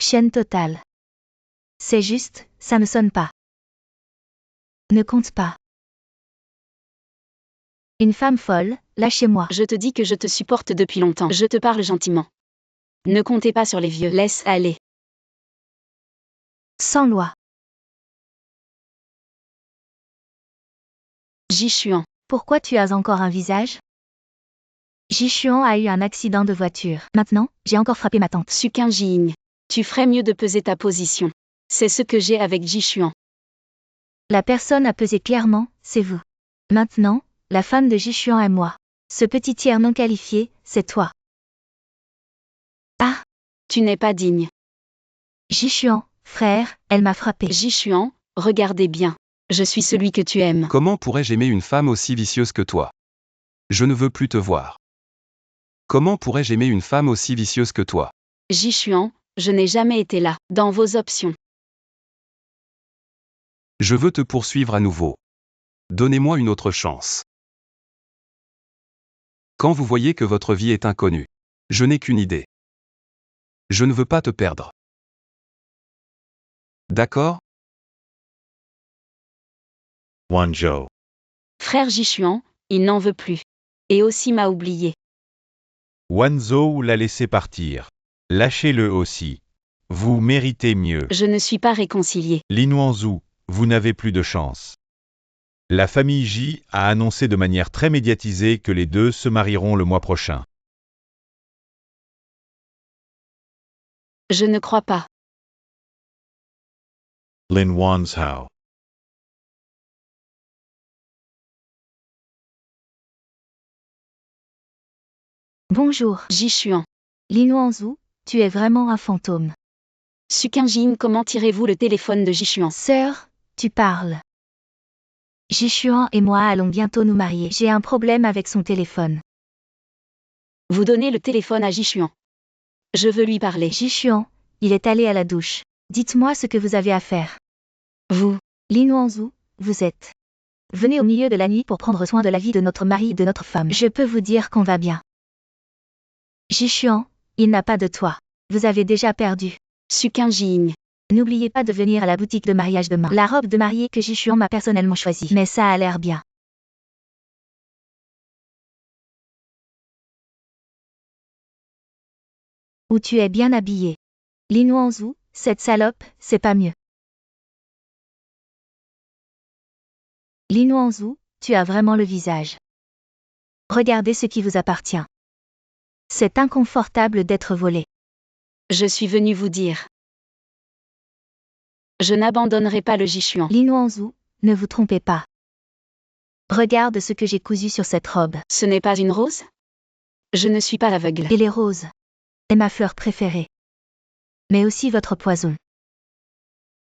Chaîne totale. C'est juste, ça ne sonne pas. Ne compte pas. Une femme folle, lâchez-moi. Je te dis que je te supporte depuis longtemps. Je te parle gentiment. Ne comptez pas sur les vieux. Laisse aller. Sans loi. Jishuan. Pourquoi tu as encore un visage? Jishuan a eu un accident de voiture. Maintenant, j'ai encore frappé ma tante. Suqing Jiying. Tu ferais mieux de peser ta position. C'est ce que j'ai avec Jishuan. La personne à peser clairement, c'est vous. Maintenant, la femme de Jishuan est moi. Ce petit tiers non qualifié, c'est toi. Ah! Tu n'es pas digne. Jishuan, frère, elle m'a frappé. Jishuan, regardez bien. Je suis celui que tu aimes. Comment pourrais-je aimer une femme aussi vicieuse que toi? Je ne veux plus te voir. Comment pourrais-je aimer une femme aussi vicieuse que toi? Jishuan, je n'ai jamais été là, dans vos options. Je veux te poursuivre à nouveau. Donnez-moi une autre chance. Quand vous voyez que votre vie est inconnue, je n'ai qu'une idée. Je ne veux pas te perdre. D'accord? Wanzhou. Frère Jishuan, il n'en veut plus. Et aussi m'a oublié. Wanzhou l'a laissé partir. Lâchez-le aussi. Vous méritez mieux. Je ne suis pas réconcilié. Lin Wanzhu, vous n'avez plus de chance. La famille Ji a annoncé de manière très médiatisée que les deux se marieront le mois prochain. Je ne crois pas. Lin Wanzhou. Bonjour. Jishuan. Lin Wanzhu, tu es vraiment un fantôme. Suqing Jiying, comment tirez-vous le téléphone de Jishuan? Sœur, tu parles. Jishuan et moi allons bientôt nous marier. J'ai un problème avec son téléphone. Vous donnez le téléphone à Jishuan. Je veux lui parler. Jishuan, il est allé à la douche. Dites-moi ce que vous avez à faire. Vous. Lin Wanzhu, vous êtes. Venez au milieu de la nuit pour prendre soin de la vie de notre mari et de notre femme. Je peux vous dire qu'on va bien. Jishuan, il n'a pas de toi. Vous avez déjà perdu. Suqing Jiying. N'oubliez pas de venir à la boutique de mariage demain. La robe de mariée que Jishuan m'a personnellement choisie. Mais ça a l'air bien. Où tu es bien habillé. Lin Wangzhou, cette salope, c'est pas mieux. Lin Wangzhou, tu as vraiment le visage. Regardez ce qui vous appartient. C'est inconfortable d'être volé. Je suis venu vous dire. Je n'abandonnerai pas le Jishuan. Lin Wangzhou, ne vous trompez pas. Regarde ce que j'ai cousu sur cette robe. Ce n'est pas une rose? Je ne suis pas aveugle. Et les roses. est ma fleur préférée. Mais aussi votre poison.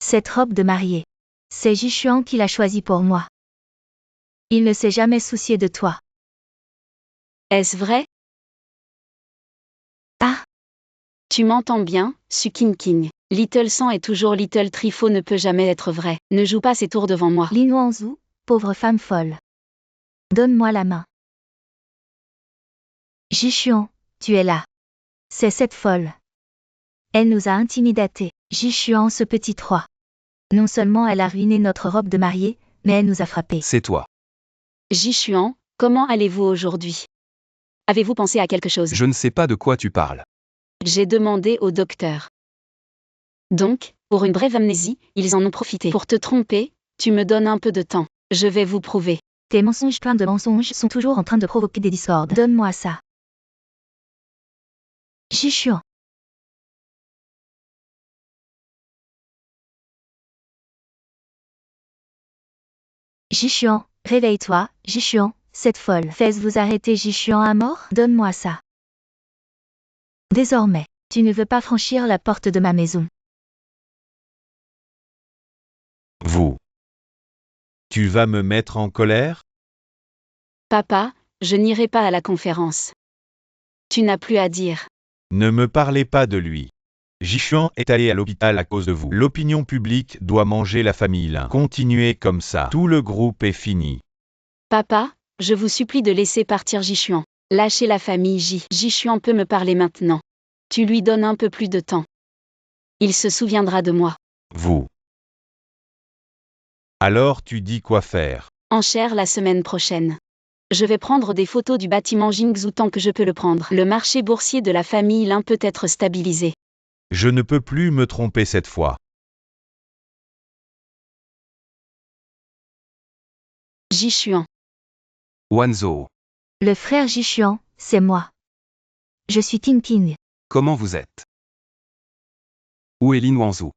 Cette robe de mariée. C'est Jishuan qui l'a choisie pour moi. Il ne s'est jamais soucié de toi. Est-ce vrai? Ah, Tu m'entends bien, Su King. Little Sang est toujours Little Trifo ne peut jamais être vrai. Ne joue pas ces tours devant moi. Lin Wangzhou, pauvre femme folle. Donne-moi la main. Jishuan, tu es là. C'est cette folle. Elle nous a intimidatés. Jishuan, ce petit roi. Non seulement elle a ruiné notre robe de mariée, mais elle nous a frappés. C'est toi. Jishuan, comment allez-vous aujourd'hui? Avez-vous pensé à quelque chose? Je ne sais pas de quoi tu parles. J'ai demandé au docteur. Donc, pour une brève amnésie, ils en ont profité. Pour te tromper, tu me donnes un peu de temps. Je vais vous prouver. Tes mensonges pleins de mensonges sont toujours en train de provoquer des discordes. Donne-moi ça. Jishuan. Jishuan, réveille-toi, Jishuan, cette folle. Fais-ce vous arrêter Jishuan à mort? Donne-moi ça. Désormais, tu ne veux pas franchir la porte de ma maison. Vous. Tu vas me mettre en colère? Papa, je n'irai pas à la conférence. Tu n'as plus à dire. Ne me parlez pas de lui. Jishuan est allé à l'hôpital à cause de vous. L'opinion publique doit manger la famille Lin. Continuez comme ça. Tout le groupe est fini. Papa, je vous supplie de laisser partir Jishuan. Lâchez la famille J. Jishuan peut me parler maintenant. Tu lui donnes un peu plus de temps. Il se souviendra de moi. Vous. Alors tu dis quoi faire? Enchère la semaine prochaine. Je vais prendre des photos du bâtiment Jingzhou tant que je peux le prendre. Le marché boursier de la famille Lin peut être stabilisé. Je ne peux plus me tromper cette fois. Jishuan. Wanzhou, Le frère Jishuan, c'est moi. Je suis King. comment vous êtes? Où est Lin Wangzhou?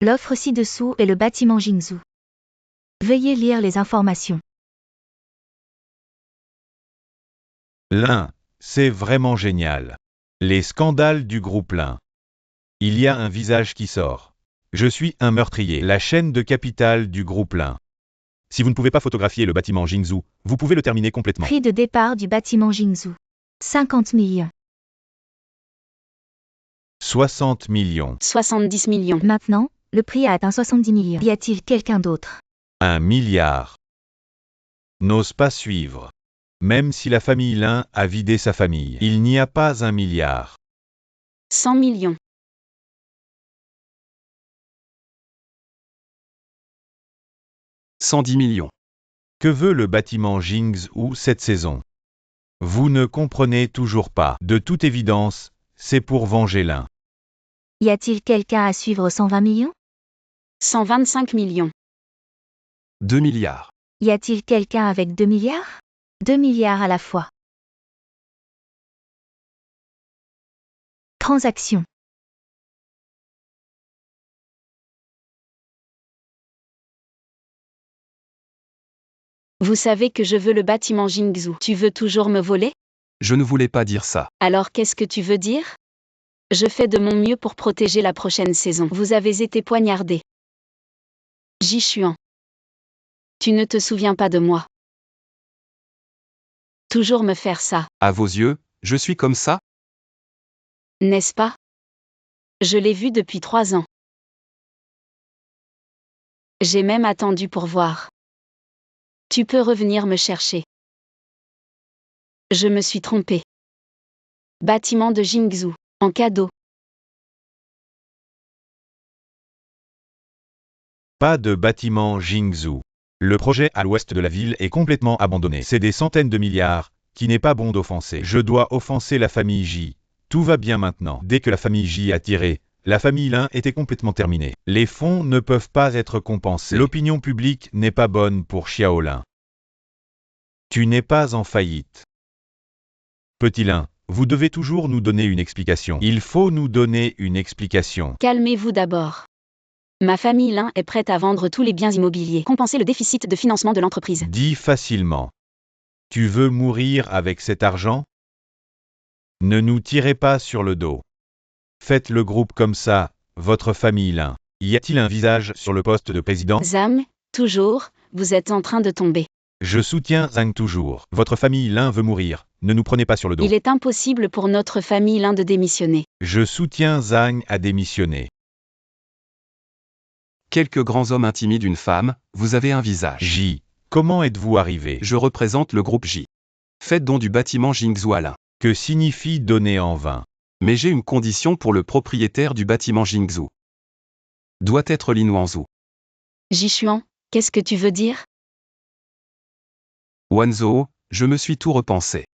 L'offre ci-dessous est le bâtiment Jingzhou. Veuillez lire les informations. Lin, c'est vraiment génial. Les scandales du groupe Lin. Il y a un visage qui sort. Je suis un meurtrier. La chaîne de capital du groupe Lin. Si vous ne pouvez pas photographier le bâtiment Jingzhou, vous pouvez le terminer complètement. Prix de départ du bâtiment Jingzhou. 50 millions. 60 millions. 70 millions. Maintenant, le prix a atteint 70 millions. Y a-t-il quelqu'un d'autre? 1 milliard. N'ose pas suivre. Même si la famille Lin a vidé sa famille, il n'y a pas 1 milliard. 100 millions. 110 millions. Que veut le bâtiment Jingzhou cette saison? Vous ne comprenez toujours pas. De toute évidence, c'est pour venger Lin. Y a-t-il quelqu'un à suivre 120 millions? 125 millions. 2 milliards. Y a-t-il quelqu'un avec 2 milliards? 2 milliards à la fois. Transaction. Vous savez que je veux le bâtiment Jingzhou. Tu veux toujours me voler? Je ne voulais pas dire ça. Alors qu'est-ce que tu veux dire? Je fais de mon mieux pour protéger la prochaine saison. Vous avez été poignardé. Jishuan. Tu ne te souviens pas de moi. Toujours me faire ça, À vos yeux, je suis comme ça? n'est-ce pas? Je l'ai vu depuis 3 ans. J'ai même attendu pour voir. Tu peux revenir me chercher. Je me suis trompé. Bâtiment de Jingzhou, en cadeau. Pas de bâtiment Jingzhou. Le projet à l'ouest de la ville est complètement abandonné. C'est des centaines de milliards, qui n'est pas bon d'offenser. Je dois offenser la famille J. Tout va bien maintenant. Dès que la famille J a tiré, la famille Lin était complètement terminée. Les fonds ne peuvent pas être compensés. L'opinion publique n'est pas bonne pour Xiaolin. Tu n'es pas en faillite. Petit Lin, vous devez toujours nous donner une explication. Il faut nous donner une explication. Calmez-vous d'abord. Ma famille Lin est prête à vendre tous les biens immobiliers, compenser le déficit de financement de l'entreprise. Dis facilement. Tu veux mourir avec cet argent? Ne nous tirez pas sur le dos. Faites le groupe comme ça, votre famille Lin. Y a-t-il un visage sur le poste de président? Zhang, toujours, vous êtes en train de tomber. Je soutiens Zhang toujours. Votre famille Lin veut mourir. Ne nous prenez pas sur le dos. Il est impossible pour notre famille Lin de démissionner. Je soutiens Zhang à démissionner. Quelques grands hommes intimes d'une femme, vous avez un visage. J. Comment êtes-vous arrivé? Je représente le groupe J. Faites don du bâtiment Jingzhou à Lin. Que signifie donner en vain? Mais j'ai une condition pour le propriétaire du bâtiment Jingzhou. Doit être Lin Wanzhou. Jishuan, qu'est-ce que tu veux dire? Wanzhou, je me suis tout repensé.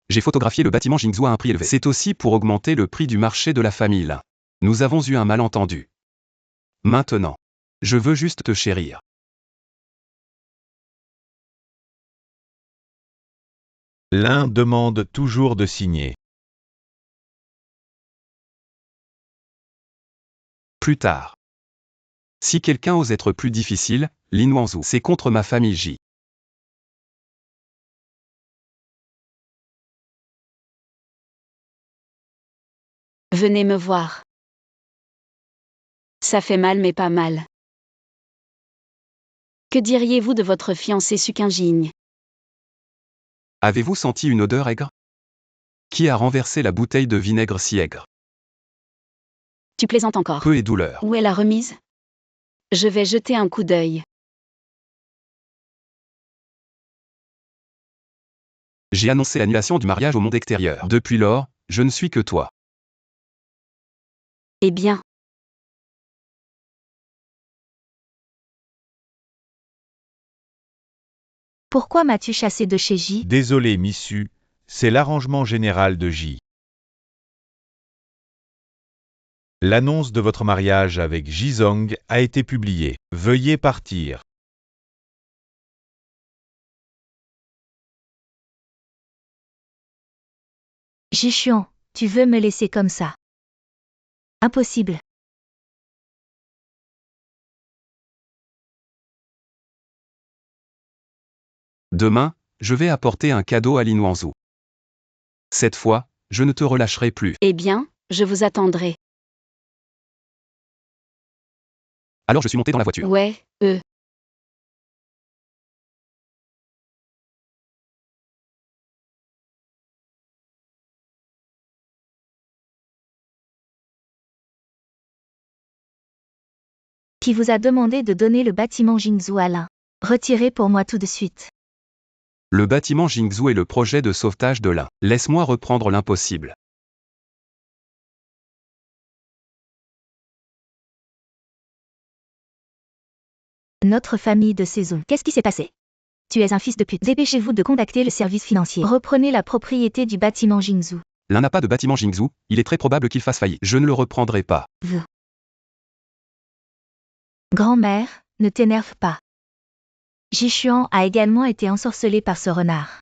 J'ai photographié le bâtiment Jingzhou à un prix élevé. C'est aussi pour augmenter le prix du marché de la famille Lin. Nous avons eu un malentendu. Maintenant, je veux juste te chérir. L'un demande toujours de signer. Plus tard. Si quelqu'un ose être plus difficile, Lin Wanzhou, c'est contre ma famille J. Venez me voir. Ça fait mal mais pas mal. Que diriez-vous de votre fiancé Suqinjing? Avez-vous senti une odeur aigre? Qui a renversé la bouteille de vinaigre si aigre? Tu plaisantes encore. Peu et douleur. Où est la remise? Je vais jeter un coup d'œil. J'ai annoncé l'annulation du mariage au monde extérieur. Depuis lors, je ne suis que toi. Eh bien. Pourquoi m'as-tu chassé de chez J? Désolé Missu, c'est l'arrangement général de J. L'annonce de votre mariage avec Jizong a été publiée. Veuillez partir. Jishuan, tu veux me laisser comme ça? Impossible. Demain, je vais apporter un cadeau à Lin Wanzhou. Cette fois, je ne te relâcherai plus. Eh bien, je vous attendrai. Alors je suis monté dans la voiture. Ouais, Qui vous a demandé de donner le bâtiment Jingzhou à Lin? Retirez pour moi tout de suite. Le bâtiment Jingzhou est le projet de sauvetage de Lin. Laisse-moi reprendre l'impossible. Notre famille de saison. Qu'est-ce qui s'est passé? Tu es un fils de pute. Dépêchez-vous de contacter le service financier. Reprenez la propriété du bâtiment Jingzhou. Lin n'a pas de bâtiment Jingzhou, il est très probable qu'il fasse faillite. Je ne le reprendrai pas. Grand-mère, ne t'énerve pas. Jishuan a également été ensorcelé par ce renard.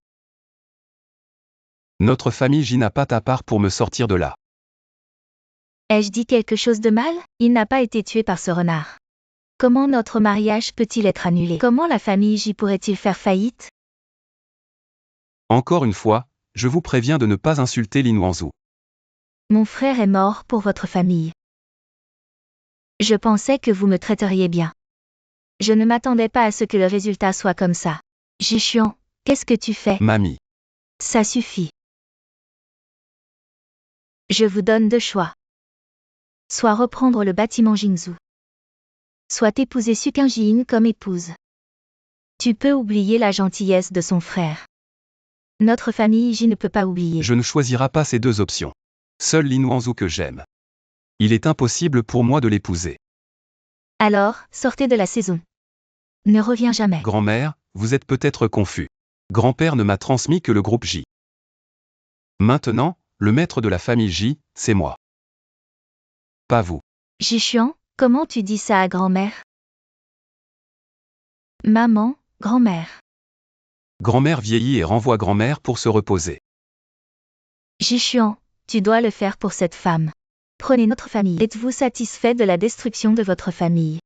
Notre famille J n'a pas ta part pour me sortir de là. Ai-je dit quelque chose de mal? Il n'a pas été tué par ce renard. Comment notre mariage peut-il être annulé? Comment la famille J pourrait-il faire faillite? Encore une fois, je vous préviens de ne pas insulter Lin Wanzhou. Mon frère est mort pour votre famille. Je pensais que vous me traiteriez bien. Je ne m'attendais pas à ce que le résultat soit comme ça. Jishuan, qu'est-ce que tu fais? Mamie. Ça suffit. Je vous donne deux choix. Soit reprendre le bâtiment Jingzhou. Soit épouser Suqinjing comme épouse. Tu peux oublier la gentillesse de son frère. Notre famille J ne peut pas oublier. Je ne choisirai pas ces deux options. Seul Lin Wanzhou que j'aime. Il est impossible pour moi de l'épouser. Alors, sortez de la saison. Ne reviens jamais. Grand-mère, vous êtes peut-être confus. Grand-père ne m'a transmis que le groupe J. Maintenant, le maître de la famille J, c'est moi. Pas vous. Jishuan, comment tu dis ça à grand-mère? Maman, grand-mère. Grand-mère vieillit et renvoie grand-mère pour se reposer. Jishuan, tu dois le faire pour cette femme. Prenez notre famille. Êtes-vous satisfait de la destruction de votre famille?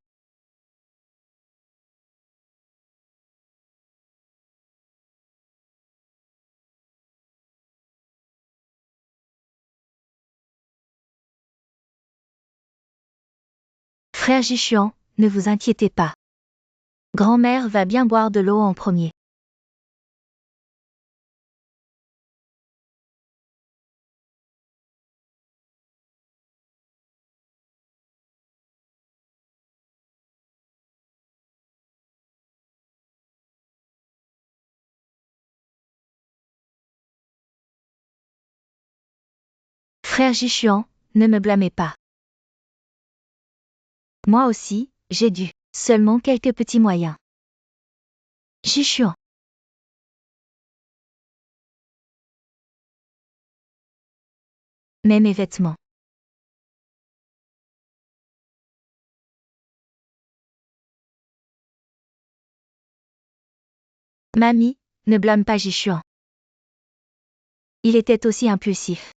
Frère Jishuan, ne vous inquiétez pas. Grand-mère va bien boire de l'eau en premier. Frère Jishuan, ne me blâmez pas. Moi aussi, j'ai dû. Seulement quelques petits moyens. Jishuan. Mais mes vêtements. Mamie, ne blâme pas Jishuan. Il était aussi impulsif.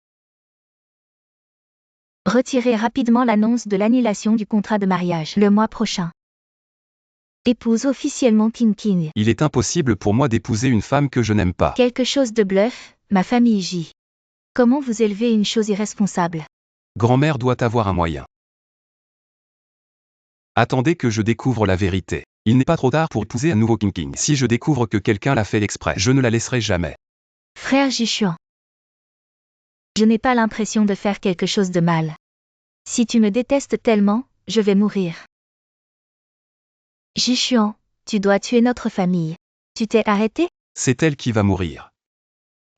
Retirez rapidement l'annonce de l'annulation du contrat de mariage le mois prochain. Épouse officiellement King King. Il est impossible pour moi d'épouser une femme que je n'aime pas. Quelque chose de bluff, ma famille J. Comment vous élevez une chose irresponsable? Grand-mère doit avoir un moyen. Attendez que je découvre la vérité. Il n'est pas trop tard pour épouser un nouveau King King. Si je découvre que quelqu'un l'a fait exprès, je ne la laisserai jamais. Frère Jishuan. Je n'ai pas l'impression de faire quelque chose de mal. Si tu me détestes tellement, je vais mourir. Jishuan, tu dois tuer notre famille. Tu t'es arrêté? C'est elle qui va mourir.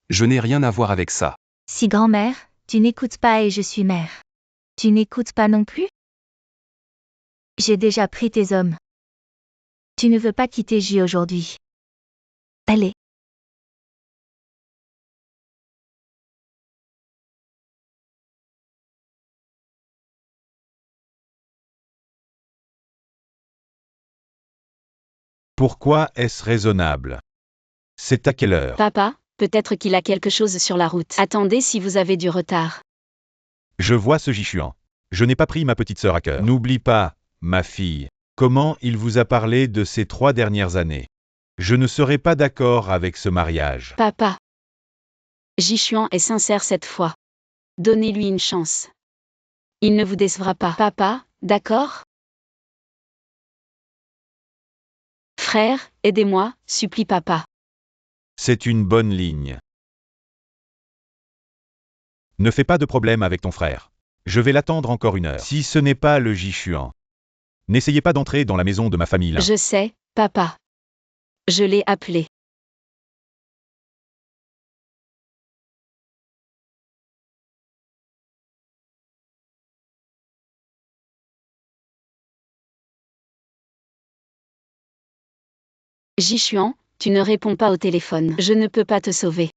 Je n'ai rien à voir avec ça. Si grand-mère, tu n'écoutes pas et je suis mère. Tu n'écoutes pas non plus? J'ai déjà pris tes hommes. Tu ne veux pas quitter J aujourd'hui. Allez. Pourquoi est-ce raisonnable? C'est à quelle heure? Papa, peut-être qu'il a quelque chose sur la route. Attendez si vous avez du retard. Je vois ce Jishuan. Je n'ai pas pris ma petite sœur à cœur. N'oublie pas, ma fille, comment il vous a parlé de ces 3 dernières années. Je ne serai pas d'accord avec ce mariage. Papa. Jishuan est sincère cette fois. Donnez-lui une chance. Il ne vous décevra pas. Papa, d'accord? Frère, aidez-moi, supplie papa. C'est une bonne ligne. Ne fais pas de problème avec ton frère. Je vais l'attendre encore 1 heure. Si ce n'est pas le Jishuan. N'essayez pas d'entrer dans la maison de ma famille là. Je sais, papa. Je l'ai appelé. Jishuan, tu ne réponds pas au téléphone. Je ne peux pas te sauver.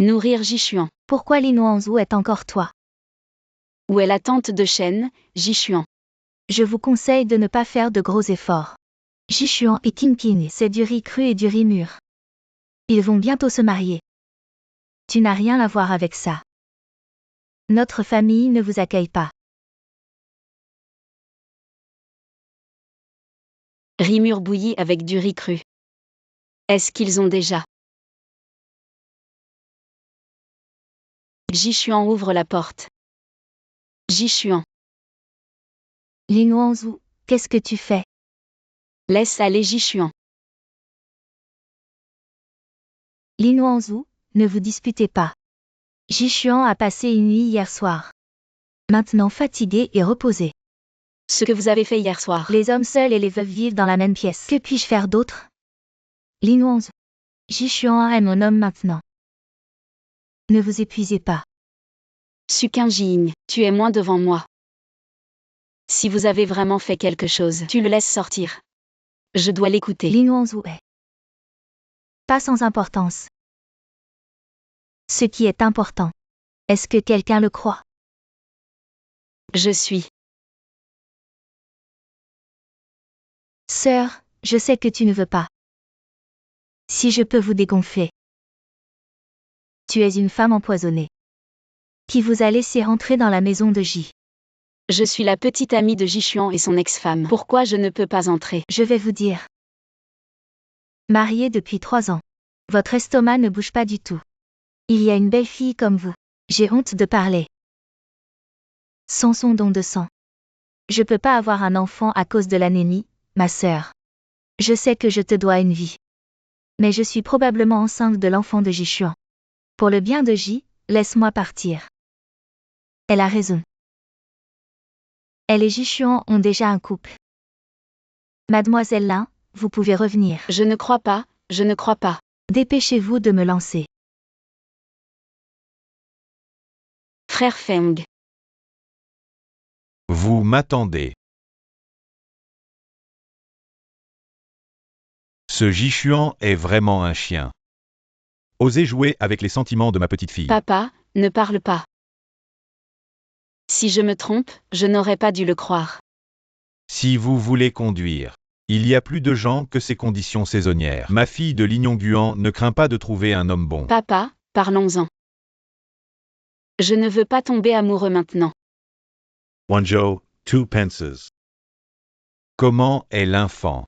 Nourrir Jishuan. Pourquoi Linwanzhu est encore toi? Où est la tante de Shen, Jishuan? Je vous conseille de ne pas faire de gros efforts. Jishuan et King King, c'est du riz cru et du riz mûr. Ils vont bientôt se marier. Tu n'as rien à voir avec ça. Notre famille ne vous accueille pas. Riz mûr bouilli avec du riz cru. Est-ce qu'ils ont déjà? Jishuan ouvre la porte. Jishuan. Linwanzhu, qu'est-ce que tu fais? Laisse aller Jishuan. Linwanzhu, ne vous disputez pas. Jishuan a passé une nuit hier soir. Maintenant fatigué et reposé. Ce que vous avez fait hier soir. Les hommes seuls et les veuves vivent dans la même pièce. Que puis-je faire d'autre? Linwanzhu. Jishuan est mon homme maintenant. Ne vous épuisez pas. Sukin Jing, tu es moins devant moi. Si vous avez vraiment fait quelque chose, tu le laisses sortir. Je dois l'écouter. Lin Wangzhou est pas sans importance. Ce qui est important. Est-ce que quelqu'un le croit? Je suis. Sœur, je sais que tu ne veux pas. Si je peux vous dégonfler. Tu es une femme empoisonnée. Qui vous a laissé rentrer dans la maison de Ji. Je suis la petite amie de Jishuan et son ex-femme. Pourquoi je ne peux pas entrer? Je vais vous dire. Mariée depuis 3 ans. Votre estomac ne bouge pas du tout. Il y a une belle fille comme vous. J'ai honte de parler. Sans son don de sang. Je peux pas avoir un enfant à cause de l'anémie, ma sœur. Je sais que je te dois une vie. Mais je suis probablement enceinte de l'enfant de Jishuan. Pour le bien de Ji, laisse-moi partir. Elle a raison. Elle et Jishuan ont déjà un couple. Mademoiselle Lin, vous pouvez revenir. Je ne crois pas, je ne crois pas. Dépêchez-vous de me lancer. Frère Feng. Vous m'attendez. Ce Jishuan est vraiment un chien. Osez jouer avec les sentiments de ma petite fille. Papa, ne parle pas. Si je me trompe, je n'aurais pas dû le croire. Si vous voulez conduire, il y a plus de gens que ces conditions saisonnières. Ma fille de Lignongguan ne craint pas de trouver un homme bon. Papa, parlons-en. Je ne veux pas tomber amoureux maintenant. Wanzhou, 2 pences. Comment est l'enfant?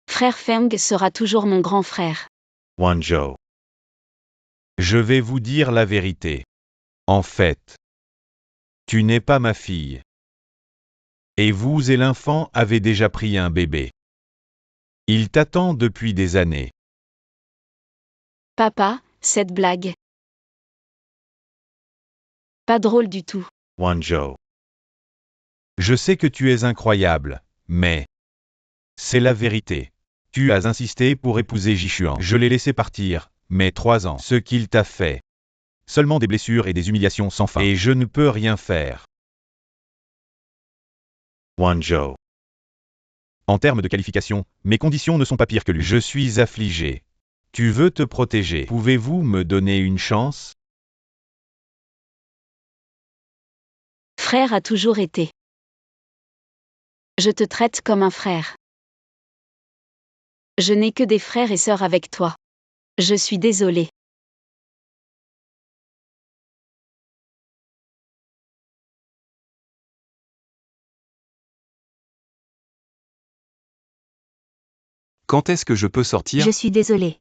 Frère Feng sera toujours mon grand frère. Wanzhou. Je vais vous dire la vérité. En fait, tu n'es pas ma fille. Et vous et l'enfant avez déjà pris un bébé. Il t'attend depuis des années. Papa, cette blague. Pas drôle du tout. Wanzhou. Je sais que tu es incroyable, mais c'est la vérité. Tu as insisté pour épouser Jishuan. Je l'ai laissé partir, mais 3 ans. Ce qu'il t'a fait. Seulement des blessures et des humiliations sans fin. Et je ne peux rien faire. Wanzhou. En termes de qualification, mes conditions ne sont pas pires que lui. Je suis affligé. Tu veux te protéger. Pouvez-vous me donner une chance? Frère a toujours été. Je te traite comme un frère. Je n'ai que des frères et sœurs avec toi. Je suis désolée. Quand est-ce que je peux sortir? Je suis désolée.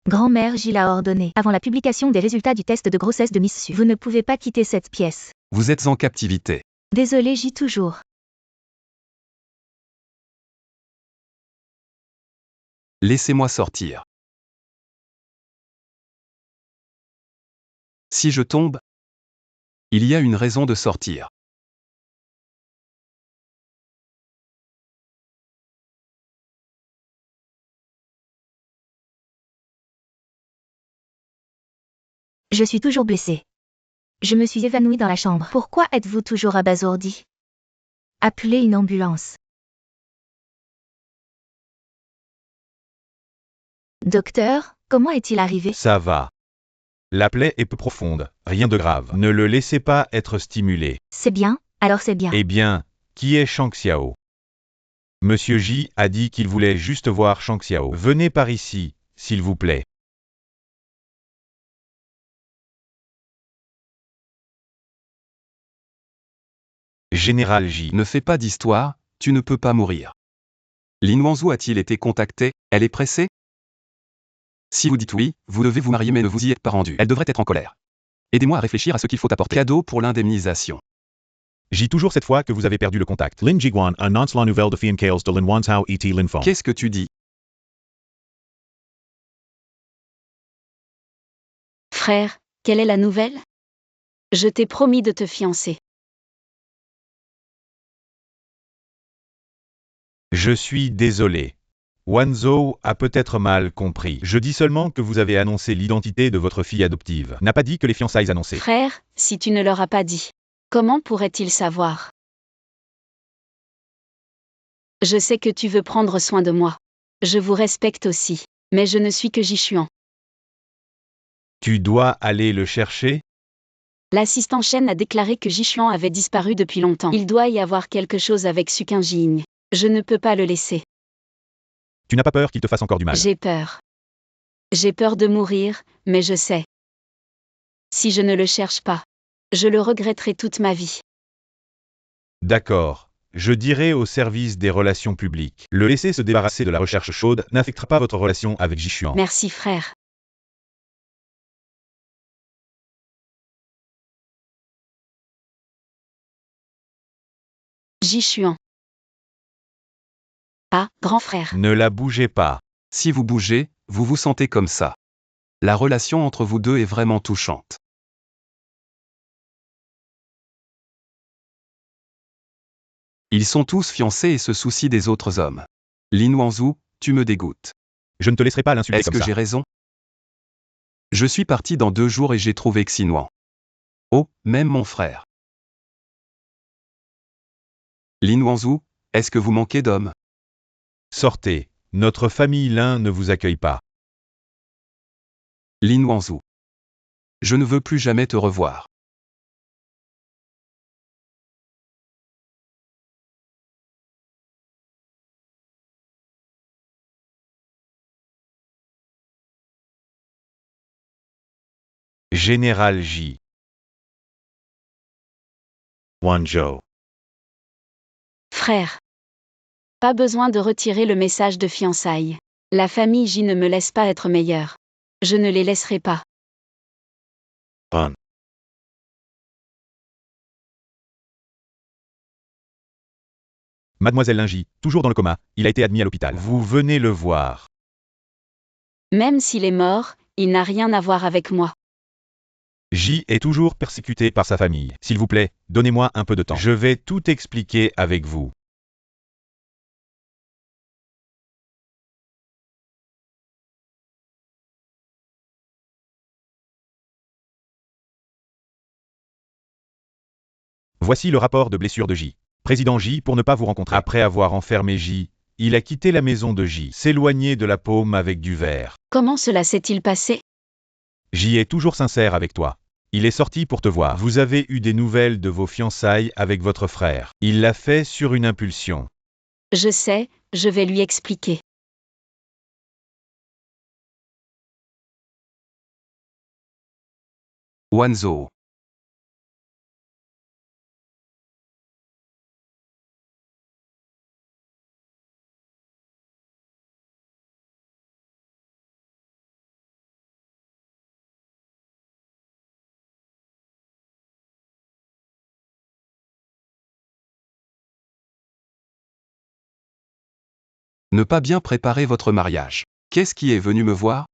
Grand-mère Ji l'a ordonné. Avant la publication des résultats du test de grossesse de Miss Su. Vous ne pouvez pas quitter cette pièce. Vous êtes en captivité. Désolée Ji toujours. Laissez-moi sortir. Si je tombe, il y a une raison de sortir. Je suis toujours blessée. Je me suis évanouie dans la chambre. Pourquoi êtes-vous toujours abasourdi? Appelez une ambulance. Docteur, comment est-il arrivé? Ça va. La plaie est peu profonde, rien de grave. Ne le laissez pas être stimulé. C'est bien, alors c'est bien. Eh bien, qui est Shang Xiao? Monsieur J a dit qu'il voulait juste voir Shang Xiao. Venez par ici, s'il vous plaît. Général J. Ne fais pas d'histoire, tu ne peux pas mourir. Lin Wangzhou a-t-il été contacté? Elle est pressée? Si vous dites oui, vous devez vous marier mais ne vous y êtes pas rendu. Elle devrait être en colère. Aidez-moi à réfléchir à ce qu'il faut apporter. Cadeau pour l'indemnisation. J toujours cette fois que vous avez perdu le contact. Lin Jiguan, annonce la nouvelle de Fien Kales de Lin Wanzhou et Lin Feng. Qu'est-ce que tu dis? Frère, quelle est la nouvelle? Je t'ai promis de te fiancer. Je suis désolé. Wanzhou a peut-être mal compris. Je dis seulement que vous avez annoncé l'identité de votre fille adoptive. N'a pas dit que les fiançailles annoncées. Frère, si tu ne leur as pas dit. Comment pourrait-il savoir? Je sais que tu veux prendre soin de moi. Je vous respecte aussi. Mais je ne suis que Jishuan. Tu dois aller le chercher? L'assistant Shen a déclaré que Jishuan avait disparu depuis longtemps. Il doit y avoir quelque chose avec Sukin Jing. Je ne peux pas le laisser. Tu n'as pas peur qu'il te fasse encore du mal? J'ai peur. J'ai peur de mourir, mais je sais. Si je ne le cherche pas, je le regretterai toute ma vie. D'accord. Je dirai au service des relations publiques. Le laisser se débarrasser de la recherche chaude n'affectera pas votre relation avec Jishuan. Merci frère. Jishuan. Ah, grand frère. Ne la bougez pas. Si vous bougez, vous vous sentez comme ça. La relation entre vous deux est vraiment touchante. Ils sont tous fiancés et se soucient des autres hommes. Lin Wanzhou, tu me dégoûtes. Je ne te laisserai pas l'insulter Est-ce comme que ça. j'ai raison? Je suis parti dans 2 jours et j'ai trouvé Xinuan. Oh, même mon frère. Lin Wanzhou, est-ce que vous manquez d'hommes? Sortez. Notre famille Lin ne vous accueille pas. Lin Wanzhou. Je ne veux plus jamais te revoir. Général J. Wanzhou. Frère. Pas besoin de retirer le message de fiançailles. La famille J ne me laisse pas être meilleure. Je ne les laisserai pas. Pun. Mademoiselle Lingy, toujours dans le coma, il a été admis à l'hôpital. Vous venez le voir. Même s'il est mort, il n'a rien à voir avec moi. J est toujours persécuté par sa famille. S'il vous plaît, donnez-moi un peu de temps. Je vais tout expliquer avec vous. Voici le rapport de blessure de J. Président J pour ne pas vous rencontrer. Après avoir enfermé J, il a quitté la maison de J, s'éloigner de la paume avec du verre. Comment cela s'est-il passé? J est toujours sincère avec toi. Il est sorti pour te voir. Vous avez eu des nouvelles de vos fiançailles avec votre frère. Il l'a fait sur une impulsion. Je sais, je vais lui expliquer. Wanzhou. Ne pas bien préparer votre mariage. Qu'est-ce qui est venu me voir?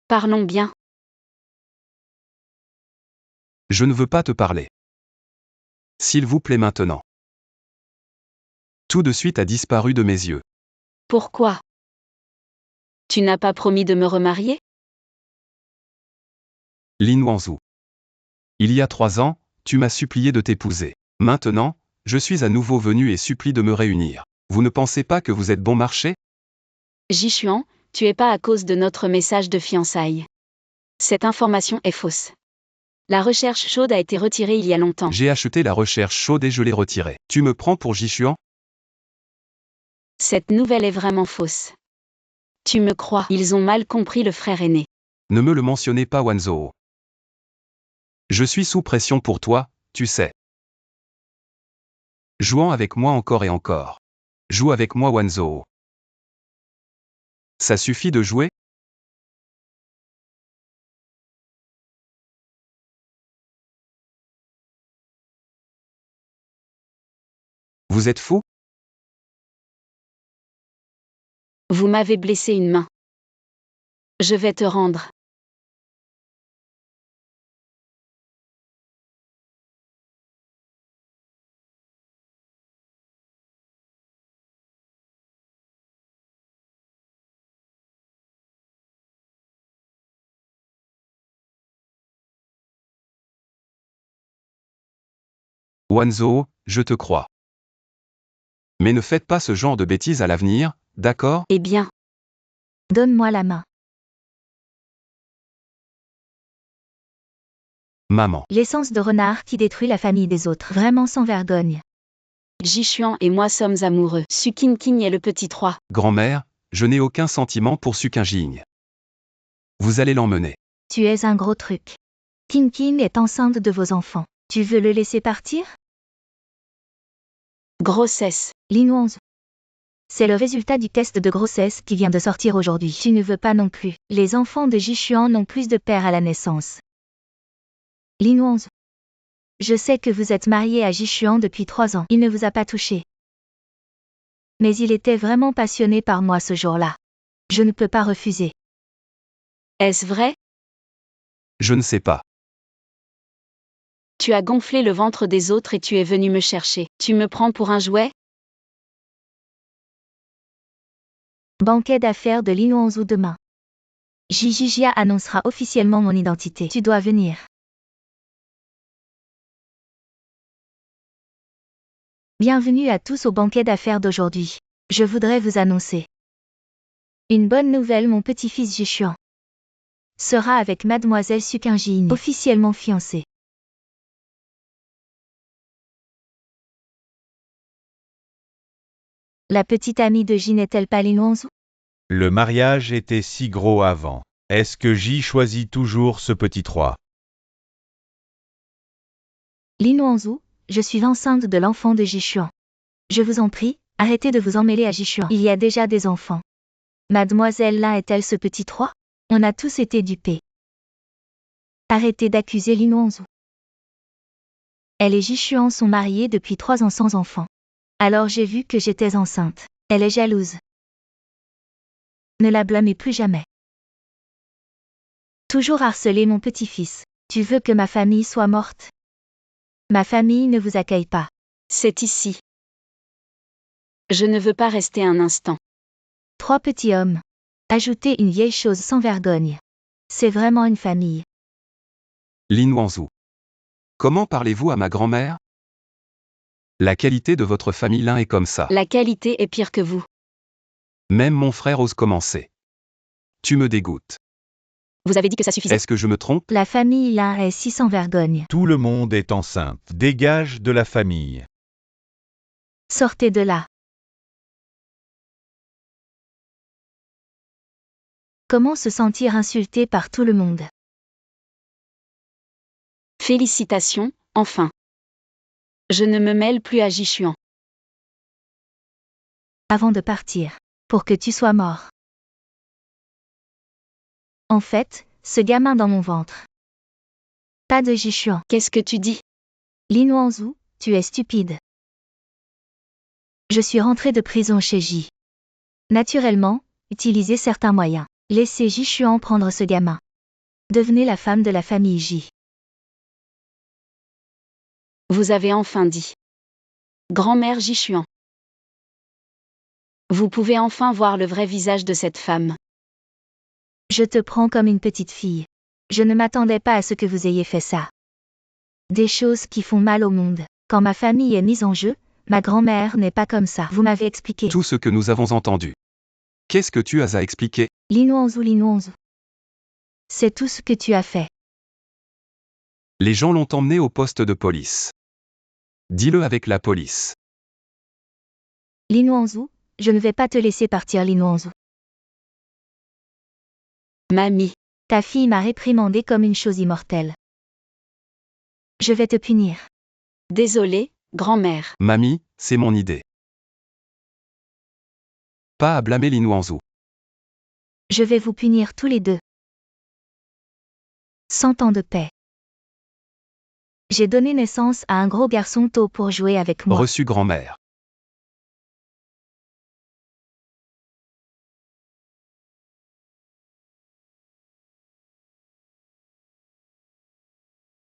Parlons bien. Je ne veux pas te parler. S'il vous plaît maintenant. Tout de suite a disparu de mes yeux. Pourquoi? Tu n'as pas promis de me remarier? Lin Wanzhou. Il y a 3 ans, tu m'as supplié de t'épouser. Maintenant, je suis à nouveau venu et supplie de me réunir. Vous ne pensez pas que vous êtes bon marché? Jishuan, tu es pas à cause de notre message de fiançailles. Cette information est fausse. La recherche chaude a été retirée il y a longtemps. J'ai acheté la recherche chaude et je l'ai retirée. Tu me prends pour Jishuan? Cette nouvelle est vraiment fausse. Tu me crois? Ils ont mal compris le frère aîné. Ne me le mentionnez pas Wanzhou. Je suis sous pression pour toi, tu sais. Jouant avec moi encore et encore. Joue avec moi Wanzhou. Ça suffit de jouer? Vous êtes fou? Vous m'avez blessé une main. Je vais te rendre. Wanzhou, je te crois. Mais ne faites pas ce genre de bêtises à l'avenir, d'accord? Eh bien, Donne-moi la main. Maman. L'essence de renard qui détruit la famille des autres. Vraiment sans vergogne. Jishuan et moi sommes amoureux. Su Qingqing est le petit 3. Grand-mère, je n'ai aucun sentiment pour Su Qingqing. Vous allez l'emmener. Tu es un gros truc. Qingqing est enceinte de vos enfants. Tu veux le laisser partir? Grossesse. Lin Wanzhou. C'est le résultat du test de grossesse qui vient de sortir aujourd'hui. Tu ne veux pas non plus. Les enfants de Jishuan ont plus de pères à la naissance. Lin Wanzhou. Je sais que vous êtes marié à Jishuan depuis 3 ans. Il ne vous a pas touché. Mais il était vraiment passionné par moi ce jour-là. Je ne peux pas refuser. Est-ce vrai? Je ne sais pas. Tu as gonflé le ventre des autres et tu es venu me chercher. Tu me prends pour un jouet? Banquet d'affaires de Lin Wanzhou demain. Jia annoncera officiellement mon identité. Tu dois venir. Bienvenue à tous au banquet d'affaires d'aujourd'hui. Je voudrais vous annoncer une bonne nouvelle, mon petit-fils Jishuan sera avec mademoiselle Su Qingqing, officiellement fiancé. La petite amie de Ji n'est-elle pas Lin Wanzhou? Le mariage était si gros avant. Est-ce que J choisit toujours ce petit 3? Lin Wanzhou, je suis enceinte de l'enfant de Jishuan. Je vous en prie, arrêtez de vous emmêler à Jishuan. Il y a déjà des enfants. Mademoiselle Lin est-elle ce petit 3? On a tous été dupés. Arrêtez d'accuser Lin Wanzhou. Elle et Jishuan sont mariés depuis 3 ans sans enfant. Alors j'ai vu que j'étais enceinte. Elle est jalouse. Ne la blâmez plus jamais. Toujours harceler mon petit-fils. Tu veux que ma famille soit morte? Ma famille ne vous accueille pas. C'est ici. Je ne veux pas rester un instant. 3 petits hommes. Ajoutez une vieille chose sans vergogne. C'est vraiment une famille. Lin Wanzhou. Comment parlez-vous à ma grand-mère? La qualité de votre famille Lin est comme ça. La qualité est pire que vous. Même mon frère ose commencer. Tu me dégoûtes. Vous avez dit que ça suffisait. Est-ce que je me trompe? La famille Lin est si sans vergogne. Tout le monde est enceinte. Dégage de la famille. Sortez de là. Comment se sentir insulté par tout le monde? Félicitations, enfin. Je ne me mêle plus à Jishuan. Avant de partir. Pour que tu sois mort. En fait, ce gamin dans mon ventre. Pas de Jishuan. Qu'est-ce que tu dis? Lin Wanzhou, tu es stupide. Je suis rentrée de prison chez J. Naturellement, utilisez certains moyens. Laissez Jishuan prendre ce gamin. Devenez la femme de la famille J. Vous avez enfin dit. Grand-mère Jishuan. Vous pouvez enfin voir le vrai visage de cette femme. Je te prends comme une petite fille. Je ne m'attendais pas à ce que vous ayez fait ça. Des choses qui font mal au monde. Quand ma famille est mise en jeu, ma grand-mère n'est pas comme ça. Vous m'avez expliqué. Tout ce que nous avons entendu. Qu'est-ce que tu as à expliquer? Lin Wanzhou. C'est tout ce que tu as fait. Les gens l'ont emmené au poste de police. Dis-le avec la police. Lin Wanzhou, je ne vais pas te laisser partir Lin Wanzhou. Mamie. Ta fille m'a réprimandé comme une chose immortelle. Je vais te punir. Désolée, grand-mère. Mamie, c'est mon idée. Pas à blâmer Lin Wanzhou. Je vais vous punir tous les deux. 100 ans de paix. J'ai donné naissance à un gros garçon tôt pour jouer avec moi. Reçu grand-mère.